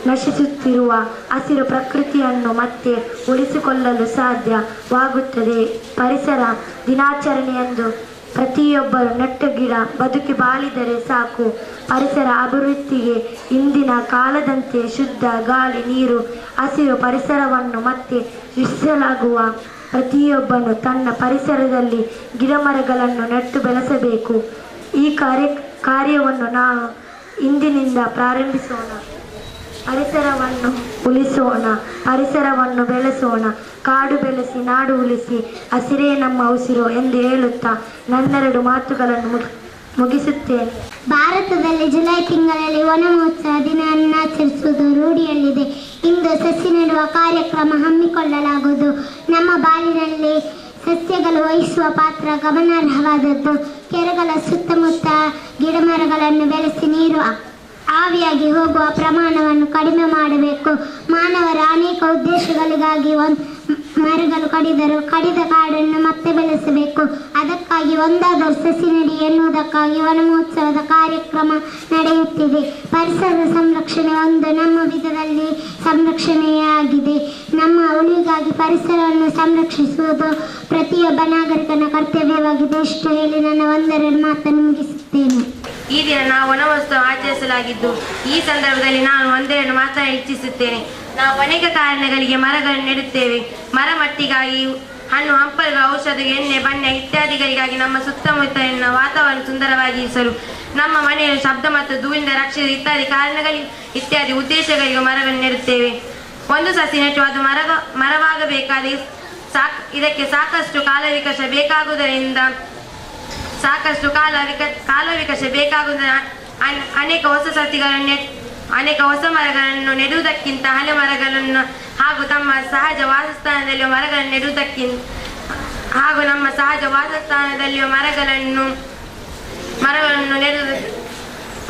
ನಶಿಸುತ್ತಿರುವ ಹಸಿರು ಪ್ರಕೃತಿಯನ್ನು ಮತ್ತೆ ಉಳಿಸಿಕೊಳ್ಳಲು ಸಾಧ್ಯವಾಗುತ್ತದೆ. ಪರಿಸರ ದಿನಾಚರಣೆಯಂದು ಪ್ರತಿಯೊಬ್ಬರು ನೆಟ್ಟು ಗಿಡ ಬದುಕಿ ಬಾಳಿದರೆ ಸಾಕು. ಪರಿಸರ ಅಭಿವೃದ್ಧಿಗೆ ಇಂದಿನ ಕಾಲದಂತೆ ಶುದ್ಧ ಗಾಳಿ, ನೀರು, ಹಸಿರು ಪರಿಸರವನ್ನು ಮತ್ತೆ ಸೃಷ್ಟಿಸಲಾಗುವ ಪ್ರತಿಯೊಬ್ಬನು ತನ್ನ ಪರಿಸರದಲ್ಲಿ ಗಿಡಮರಗಳನ್ನು ನೆಟ್ಟು ಬೆಳೆಸಬೇಕು. ಈ ಕಾರ್ಯವನ್ನು ನಾವು ಇಂದಿನಿಂದ ಪ್ರಾರಂಭಿಸೋಣ. ಪರಿಸರವನ್ನು ಉಳಿಸೋಣ, ಪರಿಸರವನ್ನು ಬೆಳೆಸೋಣ. ಕಾಡು ಬೆಳೆಸಿ ನಾಡು ಉಳಿಸಿ, ಹಸಿರೇ ನಮ್ಮ ಉಸಿರು ಎಂದು ಹೇಳುತ್ತಾ ನನ್ನೆರಡು ಮಾತುಗಳನ್ನು ಮುಗಿಸುತ್ತೇನೆ. ಭಾರತದಲ್ಲಿ ಜುಲೈ ತಿಂಗಳಲ್ಲಿ ವನ ಮಹೋತ್ಸವ ದಿನವನ್ನು ಆಚರಿಸುವುದು ರೂಢಿಯಲ್ಲಿದೆ. ಇಂದು ಸಸಿ ನೆಡುವ ಕಾರ್ಯಕ್ರಮ ಹಮ್ಮಿಕೊಳ್ಳಲಾಗುವುದು. ನಮ್ಮ ಬಾಳಿನಲ್ಲಿ ಸಸ್ಯಗಳು ವಹಿಸುವ ಪಾತ್ರ ಗಮನಾರ್ಹವಾದದ್ದು. ಕೆರೆಗಳ ಸುತ್ತಮುತ್ತ ಗಿಡಮರಗಳನ್ನು ಬೆಳೆಸಿ ನೀರು ಆವಿಯಾಗಿ ಹೋಗುವ ಪ್ರಮಾಣವನ್ನು ಕಡಿಮೆ ಮಾಡಬೇಕು. ಮಾನವರ ಅನೇಕ ಉದ್ದೇಶಗಳಿಗಾಗಿ ಮರಗಳು ಕಡಿದರು, ಕಡಿದ ಕಾಡನ್ನು ಮತ್ತೆ ಬೆಳೆಸಬೇಕು. ಅದಕ್ಕಾಗಿ ಒಂದಾದರೂ ಸಸಿ ನೆಡಿ ಎನ್ನುವುದಕ್ಕಾಗಿ ವನ ಮಹೋತ್ಸವದ ಕಾರ್ಯಕ್ರಮ ನಡೆಯುತ್ತಿದೆ. ಪರಿಸರ ಸಂರಕ್ಷಣೆ ಒಂದು ನಮ್ಮ ವಿಧದಲ್ಲಿ ಸಂರಕ್ಷಣೆಯಾಗಿದೆ. ನಮ್ಮ ಉಳಿವಿಗಾಗಿ ಪರಿಸರವನ್ನು ಸಂರಕ್ಷಿಸುವುದು ಪ್ರತಿಯೊಬ್ಬ ನಾಗರಿಕನ ಕರ್ತವ್ಯವಾಗಿದೆ. ಇಷ್ಟು ಹೇಳಿ ನನ್ನ ಒಂದೆರಡು ಮಾತನ್ನು ಮುಗಿಸುತ್ತೇನೆ. ಈ ದಿನ ನಾವು ವನ ಮಹೋತ್ಸವ ಆಚರಿಸಲಾಗಿದ್ದು, ಈ ಸಂದರ್ಭದಲ್ಲಿ ನಾನು ಒಂದೆರಡು ಮಾತನಾಡಿ ಇಚ್ಛಿಸುತ್ತೇನೆ. ನಾವು ಅನೇಕ ಕಾರಣಗಳಿಗೆ ಮರಗಳನ್ನು ನೆಡುತ್ತೇವೆ. ಮರ ಮಟ್ಟಿಗಾಗಿ, ಹಣ್ಣು ಹಂಪಲು, ಔಷಧ, ಎಣ್ಣೆ, ಬಣ್ಣ ಇತ್ಯಾದಿಗಳಿಗಾಗಿ, ನಮ್ಮ ಸುತ್ತಮುತ್ತಲಿನ ವಾತಾವರಣ ಸುಂದರವಾಗಿರಿಸಲು, ನಮ್ಮ ಮನೆಯನ್ನು ಶಬ್ದ ಮತ್ತು ಧೂಳಿನಿಂದ ರಕ್ಷಿಸಲು ಇತ್ಯಾದಿ ಉದ್ದೇಶಗಳಿಗೆ ಮರಗಳನ್ನು ನೆಡುತ್ತೇವೆ. ಒಂದು ಸಸಿ ನೆಟ್ಟು ಅದು ಮರವಾಗಬೇಕಾದರೆ ಇದಕ್ಕೆ ಸಾಕಷ್ಟು ಕಾಲವಿಕಾಸ ಬೇಕಾಗುವುದರಿಂದ ಅನೇಕ ಹೊಸ ಸಸಿಗಳನ್ನು ಅನೇಕ ಹೊಸ ಮರಗಳನ್ನು ನೆಡುವುದಕ್ಕಿಂತ ಹಳೆ ಮರಗಳನ್ನು ಹಾಗೂ ನಮ್ಮ ಸಹಜ ವಾಸಸ್ಥಾನದಲ್ಲಿರುವ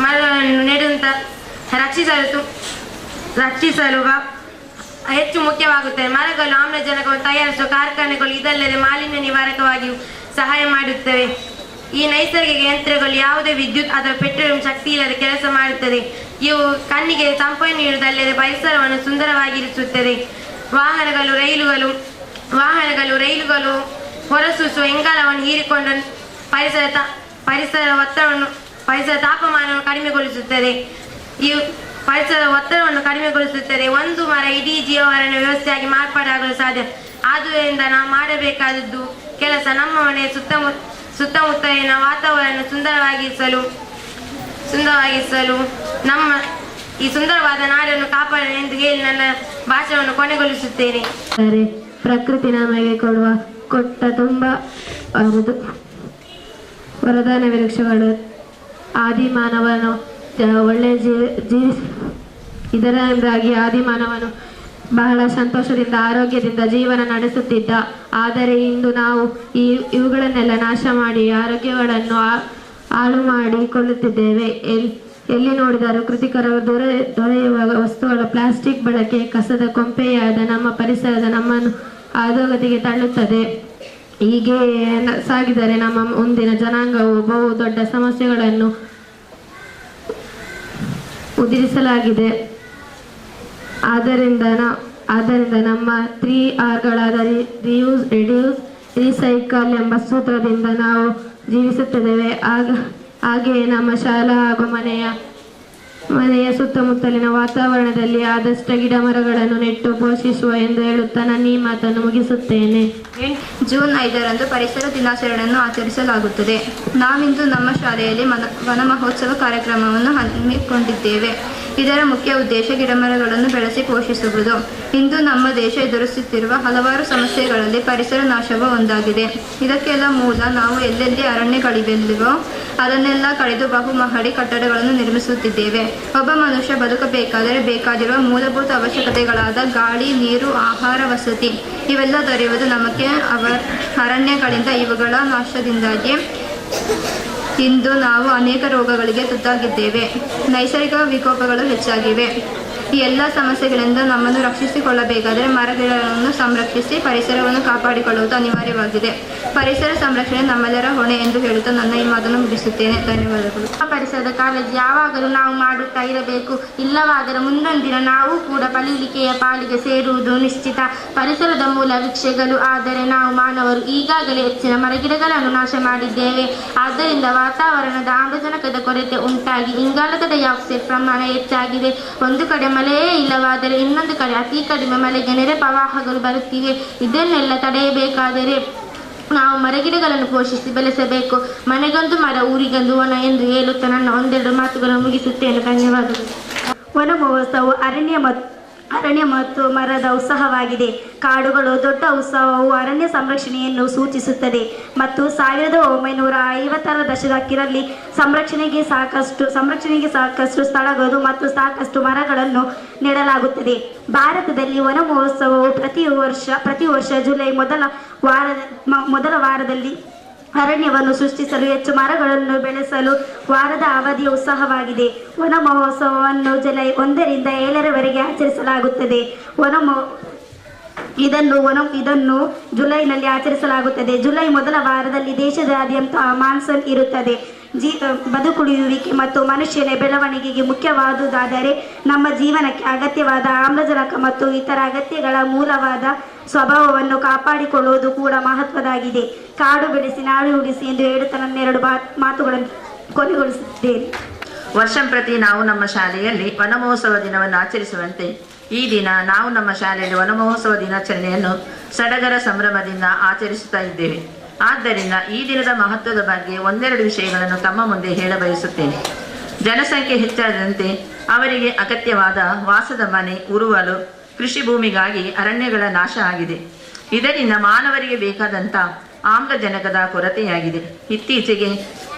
ಮರಗಳನ್ನು ನೆಡುವಂತ ರಕ್ಷಿಸಲು ಹೆಚ್ಚು ಮುಖ್ಯವಾಗುತ್ತದೆ. ಮರಗಳು ಆಮ್ಲಜನಕವನ್ನು ತಯಾರಿಸುವ ಕಾರ್ಖಾನೆಗಳು, ಇದಲ್ಲದೆ ಮಾಲಿನ್ಯ ನಿವಾರಕವಾಗಿಯೂ ಸಹಾಯ ಮಾಡುತ್ತವೆ. ಈ ನೈಸರ್ಗಿಕ ಯಂತ್ರಗಳು ಯಾವುದೇ ವಿದ್ಯುತ್ ಅಥವಾ ಪೆಟ್ರೋಲಿಯಂ ಶಕ್ತಿ ಇಲ್ಲದೆ ಕೆಲಸ ಮಾಡುತ್ತದೆ. ಇವು ಕಣ್ಣಿಗೆ ತಂಪನ್ನು ನೀಡುವುದಲ್ಲದೆ ಪರಿಸರವನ್ನು ಸುಂದರವಾಗಿರಿಸುತ್ತದೆ. ವಾಹನಗಳು, ರೈಲುಗಳು ಹೊರಸೂಸುವ ಇಂಗಾಲವನ್ನು ಹೀರಿಕೊಂಡು ಪರಿಸರ ತಾಪಮಾನವನ್ನು ಕಡಿಮೆಗೊಳಿಸುತ್ತದೆ. ಒಂದು ಮರ ಇಡೀ ಜೀವವರಣ ವ್ಯವಸ್ಥೆಯಾಗಿ ಮಾರ್ಪಾಡಾಗಲು ಸಾಧ್ಯ. ಆದುದರಿಂದ ನಾವು ಮಾಡಬೇಕಾದದ್ದು ಕೆಲಸ ನಮ್ಮ ಮನೆಯ ಸುತ್ತಮುತ್ತಲಿನ ವಾತಾವರಣ ಸುಂದರವಾಗಿಸಲು ನಮ್ಮ ಈ ಸುಂದರವಾದ ನಾಡನ್ನು ಕಾಪಾಡೋಣ ಎಂದು ಹೇಳಿ ನನ್ನ ಭಾಷಣವನ್ನು ಕೊನೆಗೊಳಿಸುತ್ತೇನೆ. ಪ್ರಕೃತಿ ನಮಗೆ ಕೊಟ್ಟ ತುಂಬ ವರದಾನ ವೃಕ್ಷಗಳು. ಆದಿಮಾನವನು ಒಳ್ಳೆಯ ಇದರಿಂದಾಗಿ ಆದಿಮಾನವನು ಬಹಳ ಸಂತೋಷದಿಂದ ಆರೋಗ್ಯದಿಂದ ಜೀವನ ನಡೆಸುತ್ತಿದ್ದ. ಆದರೆ ಇಂದು ನಾವು ಇವುಗಳನ್ನೆಲ್ಲ ನಾಶ ಮಾಡಿ ಆರೋಗ್ಯಗಳನ್ನು ಹಾಳು ಮಾಡಿಕೊಳ್ಳುತ್ತಿದ್ದೇವೆ. ಎಲ್ಲಿ ನೋಡಿದರೂ ಕೃತಿಕರ ದೊರೆಯುವ ವಸ್ತುಗಳ ಪ್ಲಾಸ್ಟಿಕ್ ಬಳಕೆ ಕಸದ ಕೊಂಪೆಯಾದ ನಮ್ಮ ಪರಿಸರದ ನಮ್ಮನ್ನು ಅಧೋಗತಿಗೆ ತಳ್ಳುತ್ತದೆ. ಹೀಗೆ ಸಾಗಿದರೆ ನಮ್ಮ ಮುಂದಿನ ಜನಾಂಗವು ಬಹು ದೊಡ್ಡ ಸಮಸ್ಯೆಗಳನ್ನು ಉದಿರಿಸಲಾಗಿದೆ. ಆದ್ದರಿಂದ ನಮ್ಮ 3Rಗಳಾದ ರಿಯೂಸ್, ರಿಡ್ಯೂಸ್, ರೀಸೈಕಲ್ ಎಂಬ ಸೂತ್ರದಿಂದ ನಾವು ಜೀವಿಸುತ್ತಿದ್ದೇವೆ. ಹಾಗೆಯೇ ನಮ್ಮ ಶಾಲಾ ಹಾಗೂ ಮನೆಯ ಸುತ್ತಮುತ್ತಲಿನ ವಾತಾವರಣದಲ್ಲಿ ಆದಷ್ಟು ಗಿಡ ಮರಗಳನ್ನು ನೆಟ್ಟು ಪೋಷಿಸುವ ಎಂದು ಹೇಳುತ್ತಾ ನಾನು ಈ ಮಾತನ್ನು ಮುಗಿಸುತ್ತೇನೆ. ಜೂನ್ 5ರಂದು ಪರಿಸರ ದಿನಾಚರಣೆಯನ್ನು ಆಚರಿಸಲಾಗುತ್ತದೆ. ನಾವಿಂದು ನಮ್ಮ ಶಾಲೆಯಲ್ಲಿ ವನ ಮಹೋತ್ಸವ ಕಾರ್ಯಕ್ರಮವನ್ನು ಹಮ್ಮಿಕೊಂಡಿದ್ದೇವೆ. ಇದರ ಮುಖ್ಯ ಉದ್ದೇಶ ಗಿಡಮರಗಳನ್ನು ಬೆಳೆಸಿ ಪೋಷಿಸುವುದು. ಇಂದು ನಮ್ಮ ದೇಶ ಎದುರಿಸುತ್ತಿರುವ ಹಲವಾರು ಸಮಸ್ಯೆಗಳಲ್ಲಿ ಪರಿಸರ ನಾಶವೂ ಒಂದಾಗಿದೆ. ಇದಕ್ಕೆಲ್ಲ ಮೂಲ ನಾವು ಎಲ್ಲೆಲ್ಲಿ ಅರಣ್ಯಗಳಿವೆಲ್ಲವೋ ಅದನ್ನೆಲ್ಲ ಕಡಿದು ಬಹುಮಹಡಿ ಕಟ್ಟಡಗಳನ್ನು ನಿರ್ಮಿಸುತ್ತಿದ್ದೇವೆ. ಒಬ್ಬ ಮನುಷ್ಯ ಬದುಕಬೇಕಾದರೆ ಬೇಕಾಗಿರುವ ಮೂಲಭೂತ ಅವಶ್ಯಕತೆಗಳಾದ ಗಾಳಿ, ನೀರು, ಆಹಾರ, ವಸತಿ ಇವೆಲ್ಲ ದೊರೆಯುವುದು ನಮಗೆ ಅರಣ್ಯಗಳಿಂದ. ಇವುಗಳ ನಾಶದಿಂದಾಗಿ ಇಂದು ನಾವು ಅನೇಕ ರೋಗಗಳಿಗೆ ತುತ್ತಾಗಿದ್ದೇವೆ. ನೈಸರ್ಗಿಕ ವಿಕೋಪಗಳು ಹೆಚ್ಚಾಗಿವೆ. ಈ ಎಲ್ಲ ಸಮಸ್ಯೆಗಳಿಂದ ನಮ್ಮನ್ನು ರಕ್ಷಿಸಿಕೊಳ್ಳಬೇಕಾದರೆ ಮರಗಿಡಗಳನ್ನು ಸಂರಕ್ಷಿಸಿ ಪರಿಸರವನ್ನು ಕಾಪಾಡಿಕೊಳ್ಳುವುದು ಅನಿವಾರ್ಯವಾಗಿದೆ. ಪರಿಸರ ಸಂರಕ್ಷಣೆ ನಮ್ಮೆಲ್ಲರ ಹೊಣೆ ಎಂದು ಹೇಳುತ್ತಾ ನನ್ನ ಈ ಮಾತನ್ನು ಮುಗಿಸುತ್ತೇನೆ. ಧನ್ಯವಾದಗಳು. ಪರಿಸರದ ಕಾಳಜಿ ಯಾವಾಗಲೂ ನಾವು ಮಾಡುತ್ತಾ ಇರಬೇಕು. ಇಲ್ಲವಾದರೆ ಮುಂದೊಂದಿನ ನಾವು ಕೂಡ ಪಳೀಲಿಕೆಯ ಪಾಲಿಗೆ ಸೇರುವುದು ನಿಶ್ಚಿತ. ಪರಿಸರದ ಮೂಲ ವೃಕ್ಷಗಳು ಆದರೆ ನಾವು ಮಾನವರು ಈಗಾಗಲೇ ಹೆಚ್ಚಿನ ಮರಗಿಡಗಳನ್ನು ನಾಶ ಮಾಡಿದ್ದೇವೆ. ಆದ್ದರಿಂದ ವಾತಾವರಣದ ಆಮ್ಲಜನಕದ ಕೊರತೆ ಉಂಟಾಗಿ ಇಂಗಾಲದ ಡೈಆಕ್ಸೈಡ್ ಪ್ರಮಾಣ ಹೆಚ್ಚಾಗಿದೆ. ಒಂದು ಕಡೆ ಮಳೆಯೇ ಇಲ್ಲವಾದರೆ ಇನ್ನೊಂದು ಕಡೆ ಅತಿ ಕಡಿಮೆ ಮಳೆಗೆ ನೆರೆ ಪ್ರವಾಹಗಳು ಬರುತ್ತಿವೆ. ಇದನ್ನೆಲ್ಲ ತಡೆಯಬೇಕಾದರೆ ನಾವು ಮರಗಿಡಗಳನ್ನು ಪೋಷಿಸಿ ಬೆಳೆಸಬೇಕು. ಮನೆಗೊಂದು ಮರ, ಊರಿಗೊಂದು ವನ ಎಂದು ಹೇಳುತ್ತಾ ನನ್ನ ಒಂದೆರಡು ಮಾತುಗಳನ್ನು ಮುಗಿಸುತ್ತೇನೆ. ಧನ್ಯವಾದಗಳು. ವನ ಮಹೋತ್ಸವವು ಅರಣ್ಯ ಮತ್ತು ಮರದ ಉತ್ಸವವಾಗಿದೆ. ಕಾಡುಗಳು ದೊಡ್ಡ ಉತ್ಸವವು ಅರಣ್ಯ ಸಂರಕ್ಷಣೆಯನ್ನು ಸೂಚಿಸುತ್ತದೆ ಮತ್ತು 1950ರ ದಶಕದಲ್ಲಿ ಸಂರಕ್ಷಣೆಗೆ ಸಾಕಷ್ಟು ಸ್ಥಳಗಳು ಮತ್ತು ಸಾಕಷ್ಟು ಮರಗಳನ್ನು ನೆಡಲಾಗುತ್ತದೆ. ಭಾರತದಲ್ಲಿ ವನ ಮಹೋತ್ಸವವು ಪ್ರತಿ ವರ್ಷ ಜುಲೈ ಮೊದಲ ವಾರದಲ್ಲಿ ಅರಣ್ಯವನ್ನು ಸೃಷ್ಟಿಸಲು ಹೆಚ್ಚು ಮರಗಳನ್ನು ಬೆಳೆಸಲು ವಾರದ ಅವಧಿಯ ಉತ್ಸಾಹವಾಗಿದೆ. ವನ ಮಹೋತ್ಸವವನ್ನು ಜುಲೈ 1 ರಿಂದ 7ರವರೆಗೆ ಆಚರಿಸಲಾಗುತ್ತದೆ. ಇದನ್ನು ಜುಲೈನಲ್ಲಿ ಆಚರಿಸಲಾಗುತ್ತದೆ. ಜುಲೈ ಮೊದಲ ವಾರದಲ್ಲಿ ದೇಶದಾದ್ಯಂತ ಮಾನ್ಸೂನ್ ಇರುತ್ತದೆ. ಬದುಕುಳಿಯುವಿಕೆ ಮತ್ತು ಮನುಷ್ಯನ ಬೆಳವಣಿಗೆಗೆ ಮುಖ್ಯವಾದುದಾದರೆ ನಮ್ಮ ಜೀವನಕ್ಕೆ ಅಗತ್ಯವಾದ ಆಮ್ಲಜನಕ ಮತ್ತು ಇತರ ಅಗತ್ಯಗಳ ಮೂಲವಾದ ಸ್ವಭಾವವನ್ನು ಕಾಪಾಡಿಕೊಳ್ಳುವುದು ಕೂಡ ಮಹತ್ವದಾಗಿದೆ. ಕಾಡು ಬೆಳೆಸಿ ನಾಡು ಉಳಿಸಿ ಎಂದು ಹೇಳುತ್ತಾ ನನ್ನ 2 ಮಾತುಗಳನ್ನು ಕೊನೆಗೊಳಿಸುತ್ತೇನೆ. ವರ್ಷಂಪ್ರತಿ ನಾವು ನಮ್ಮ ಶಾಲೆಯಲ್ಲಿ ವನಮಹೋತ್ಸವ ದಿನವನ್ನು ಆಚರಿಸುವಂತೆ ಈ ದಿನ ನಾವು ನಮ್ಮ ಶಾಲೆಯಲ್ಲಿ ವನಮಹೋತ್ಸವ ದಿನಾಚರಣೆಯನ್ನು ಸಡಗರ ಸಂಭ್ರಮದಿಂದ ಆಚರಿಸುತ್ತಾ ಇದ್ದೇವೆ. ಆದ್ದರಿಂದ ಈ ದಿನದ ಮಹತ್ವದ ಬಗ್ಗೆ ಒಂದೆರಡು ವಿಷಯಗಳನ್ನು ತಮ್ಮ ಮುಂದೆ ಹೇಳಬಯಸುತ್ತೇನೆ. ಜನಸಂಖ್ಯೆ ಹೆಚ್ಚಾದಂತೆ ಅವರಿಗೆ ಅಗತ್ಯವಾದ ವಾಸದ ಮನೆ, ಉರುವಲು, ಕೃಷಿ ಭೂಮಿಗಾಗಿ ಅರಣ್ಯಗಳ ನಾಶ ಆಗಿದೆ. ಇದರಿಂದ ಮಾನವರಿಗೆ ಬೇಕಾದಂಥ ಆಮ್ಲಜನಕದ ಕೊರತೆಯಾಗಿದೆ. ಇತ್ತೀಚೆಗೆ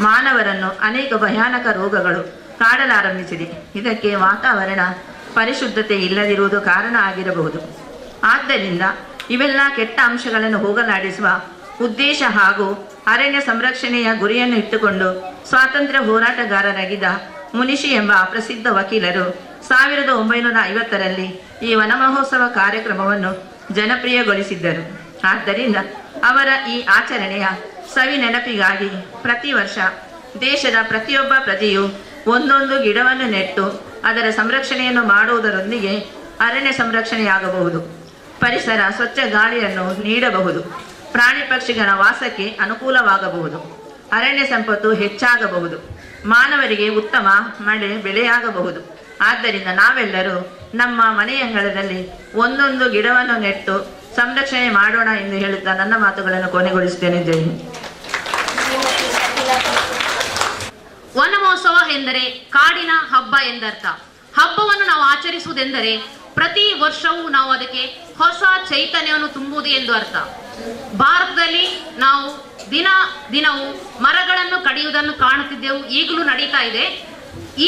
ಮಾನವರನ್ನು ಅನೇಕ ಭಯಾನಕ ರೋಗಗಳು ಕಾಡಲಾರಂಭಿಸಿದೆ. ಇದಕ್ಕೆ ವಾತಾವರಣ ಪರಿಶುದ್ಧತೆ ಇಲ್ಲದಿರುವುದು ಕಾರಣ ಆಗಿರಬಹುದು. ಆದ್ದರಿಂದ ಇವೆಲ್ಲ ಕೆಟ್ಟ ಅಂಶಗಳನ್ನು ಹೋಗಲಾಡಿಸುವ ಉದ್ದೇಶ ಹಾಗೂ ಅರಣ್ಯ ಸಂರಕ್ಷಣೆಯ ಗುರಿಯನ್ನು ಇಟ್ಟುಕೊಂಡು ಸ್ವಾತಂತ್ರ್ಯ ಹೋರಾಟಗಾರರಾಗಿದ್ದ ಮುನಿಷಿ ಎಂಬ ಪ್ರಸಿದ್ಧ ವಕೀಲರು 1950ರಲ್ಲಿ ಈ ವನಮಹೋತ್ಸವ ಕಾರ್ಯಕ್ರಮವನ್ನು ಜನಪ್ರಿಯಗೊಳಿಸಿದ್ದರು. ಆದ್ದರಿಂದ ಅವರ ಈ ಆಚರಣೆಯ ಸವಿ ನೆನಪಿಗಾಗಿ ಪ್ರತಿ ವರ್ಷ ದೇಶದ ಪ್ರತಿಯೊಬ್ಬ ಪ್ರಜೆಯು ಒಂದೊಂದು ಗಿಡವನ್ನು ನೆಟ್ಟು ಅದರ ಸಂರಕ್ಷಣೆಯನ್ನು ಮಾಡುವುದರೊಂದಿಗೆ ಅರಣ್ಯ ಸಂರಕ್ಷಣೆಯಾಗಬಹುದು, ಪರಿಸರ ಸ್ವಚ್ಛ ಗಾಳಿಯನ್ನು ನೀಡಬಹುದು, ಪ್ರಾಣಿ ಪಕ್ಷಿಗಳ ವಾಸಕ್ಕೆ ಅನುಕೂಲವಾಗಬಹುದು, ಅರಣ್ಯ ಸಂಪತ್ತು ಹೆಚ್ಚಾಗಬಹುದು, ಮಾನವರಿಗೆ ಉತ್ತಮ ಮಳೆ ಬೆಳೆಯಾಗಬಹುದು. ಆದ್ದರಿಂದ ನಾವೆಲ್ಲರೂ ನಮ್ಮ ಮನೆಯಂಗಳದಲ್ಲಿ ಒಂದೊಂದು ಗಿಡವನ್ನು ನೆಟ್ಟು ಸಂರಕ್ಷಣೆ ಮಾಡೋಣ ಎಂದು ಹೇಳುತ್ತಾ ನನ್ನ ಮಾತುಗಳನ್ನು ಕೊನೆಗೊಳಿಸುತ್ತೇನೆ. ಜೈ ಹಿಂದ್. ವನ ಮಹೋತ್ಸವ ಎಂದರೆ ಕಾಡಿನ ಹಬ್ಬ ಎಂದರ್ಥ. ಹಬ್ಬವನ್ನು ನಾವು ಆಚರಿಸುವುದೆಂದರೆ ಪ್ರತಿ ವರ್ಷವೂ ನಾವು ಅದಕ್ಕೆ ಹೊಸ ಚೈತನ್ಯವನ್ನು ತುಂಬುವುದು ಎಂದು ಅರ್ಥ. ಭಾರತದಲ್ಲಿ ನಾವು ದಿನವೂ ಮರಗಳನ್ನು ಕಡಿಯುವುದನ್ನು ಕಾಣುತ್ತಿದ್ದೆವು, ಈಗಲೂ ನಡೀತಾ ಇದೆ.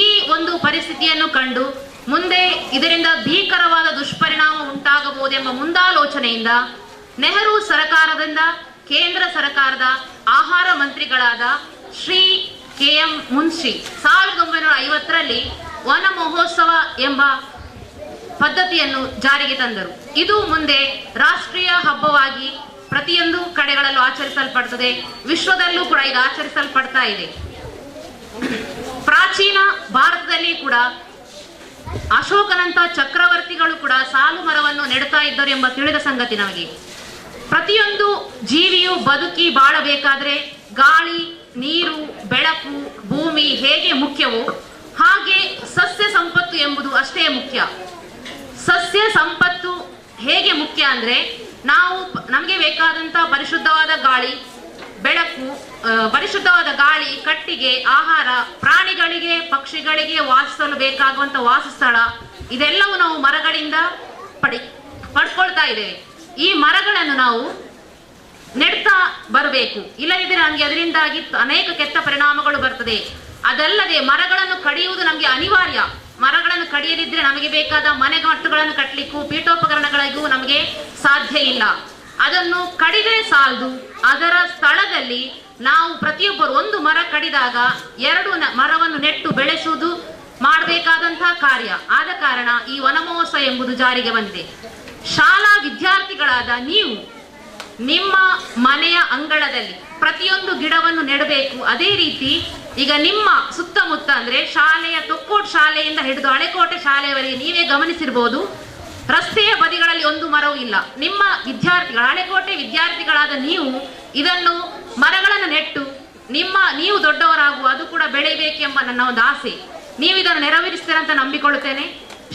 ಈ ಒಂದು ಪರಿಸ್ಥಿತಿಯನ್ನು ಕಂಡು ಮುಂದೆ ಇದರಿಂದ ಭೀಕರವಾದ ದುಷ್ಪರಿಣಾಮ ಉಂಟಾಗಬಹುದೆಂಬ ಮುಂದಾಲೋಚನೆಯಿಂದ ನೆಹರು ಸರ್ಕಾರದಿಂದ ಕೇಂದ್ರ ಸರ್ಕಾರದ ಆಹಾರ ಮಂತ್ರಿಗಳಾದ ಶ್ರೀ KM ಮುನ್ಷಿ 1950ರಲ್ಲಿ ವನ ಮಹೋತ್ಸವ ಎಂಬ ಪದ್ಧತಿಯನ್ನು ಜಾರಿಗೆ ತಂದರು. ಇದು ಮುಂದೆ ರಾಷ್ಟ್ರೀಯ ಹಬ್ಬವಾಗಿ ಪ್ರತಿಯೊಂದು ಕಡೆಗಳಲ್ಲೂ ಆಚರಿಸಲ್ಪಡುತ್ತದೆ. ವಿಶ್ವದಲ್ಲೂ ಕೂಡ ಇದು ಆಚರಿಸಲ್ಪಡ್ತಾ ಇದೆ. ಪ್ರಾಚೀನ ಭಾರತದಲ್ಲಿ ಕೂಡ ಅಶೋಕನಂತ ಚಕ್ರವರ್ತಿಗಳು ಕೂಡ ಸಾಲು ಮರವನ್ನು ನೆಡುತ್ತಾ ಇದ್ದರು ಎಂಬ ತಿಳಿದ ಸಂಗತಿ ನಮಗೆ. ಪ್ರತಿಯೊಂದು ಜೀವಿಯು ಬದುಕಿ ಬಾಳಬೇಕಾದ್ರೆ ಗಾಳಿ, ನೀರು, ಬೆಳಕು, ಭೂಮಿ ಹೇಗೆ ಮುಖ್ಯವೋ ಹಾಗೆ ಸಸ್ಯ ಸಂಪತ್ತು ಎಂಬುದು ಅಷ್ಟೇ ಮುಖ್ಯ. ಸಸ್ಯ ಸಂಪತ್ತು ಹೇಗೆ ಮುಖ್ಯ ಅಂದ್ರೆ ನಮಗೆ ಬೇಕಾದಂತ ಪರಿಶುದ್ಧವಾದ ಗಾಳಿ, ಬೆಳಕು, ಪರಿಶುದ್ಧವಾದ ಗಾಳಿ, ಕಟ್ಟಿಗೆ, ಆಹಾರ, ಪ್ರಾಣಿಗಳಿಗೆ, ಪಕ್ಷಿಗಳಿಗೆ ವಾಸಿಸಲು ಬೇಕಾಗುವಂತ ವಾಸಸ್ಥಳ, ಇದೆಲ್ಲವೂ ನಾವು ಮರಗಳಿಂದ ಪಡ್ಕೊಳ್ತಾ ಇದ್ದೇವೆ. ಈ ಮರಗಳನ್ನು ನಾವು ನೆಡ್ತಾ ಬರಬೇಕು. ಇಲ್ಲದಿದ್ದರೆ ನಮಗೆ ಅದರಿಂದಾಗಿ ಅನೇಕ ಕೆಟ್ಟ ಪರಿಣಾಮಗಳು ಬರ್ತದೆ. ಅದಲ್ಲದೆ ಮರಗಳನ್ನು ಕಡಿಯುವುದು ನಮಗೆ ಅನಿವಾರ್ಯ. ಮರಗಳನ್ನು ಕಡಿಯದಿದ್ರೆ ನಮಗೆ ಬೇಕಾದ ಮನೆಗಟ್ಟುಗಳನ್ನು ಕಟ್ಟಲಿಕ್ಕೂ ಪೀಠೋಪಕರಣಗಳಿಗೂ ನಮಗೆ ಸಾಧ್ಯ ಇಲ್ಲ. ಅದನ್ನು ಕಡಿದರೆ ಸಾಲದು, ಅದರ ಸ್ಥಳದಲ್ಲಿ ನಾವು ಪ್ರತಿಯೊಬ್ಬರು ಒಂದು ಮರ ಕಡಿದಾಗ 2 ಮರವನ್ನು ನೆಟ್ಟು ಬೆಳೆಸುವುದು ಮಾಡಬೇಕಾದಂತಹ ಕಾರ್ಯ. ಆದ ಕಾರಣ ಈ ವನ ಮಹೋತ್ಸವ ಎಂಬುದು ಜಾರಿಗೆ ಬಂದಿದೆ. ಶಾಲಾ ವಿದ್ಯಾರ್ಥಿಗಳಾದ ನೀವು ನಿಮ್ಮ ಮನೆಯ ಅಂಗಳದಲ್ಲಿ ಪ್ರತಿಯೊಂದು ಗಿಡವನ್ನು ನೆಡಬೇಕು. ಅದೇ ರೀತಿ ಈಗ ನಿಮ್ಮ ಸುತ್ತಮುತ್ತ ಅಂದ್ರೆ ಶಾಲೆಯ ತೊಕ್ಕೋಟು ಶಾಲೆಯಿಂದ ಹಿಡಿದು ಹಳೆಕೋಟೆ ಶಾಲೆಯವರೆಗೆ ನೀವೇ ಗಮನಿಸಿರ್ಬೋದು, ರಸ್ತೆಯ ಬದಿಗಳಲ್ಲಿ ಒಂದು ಮರವೂ ಇಲ್ಲ. ನಿಮ್ಮ ವಿದ್ಯಾರ್ಥಿಗಳು, ಹಳೆಕೋಟೆ ವಿದ್ಯಾರ್ಥಿಗಳಾದ ನೀವು ಇದನ್ನು ಮರಗಳನ್ನು ನೆಟ್ಟು ನೀವು ದೊಡ್ಡವರಾಗುವ ಅದು ಕೂಡ ಬೆಳೆಯಬೇಕೆಂಬ ನನ್ನ ಒಂದು ಆಸೆ. ನೀವು ಇದನ್ನು ನೆರವೇರಿಸ್ತೀರಂತ ನಂಬಿಕೊಳ್ಳುತ್ತೇನೆ.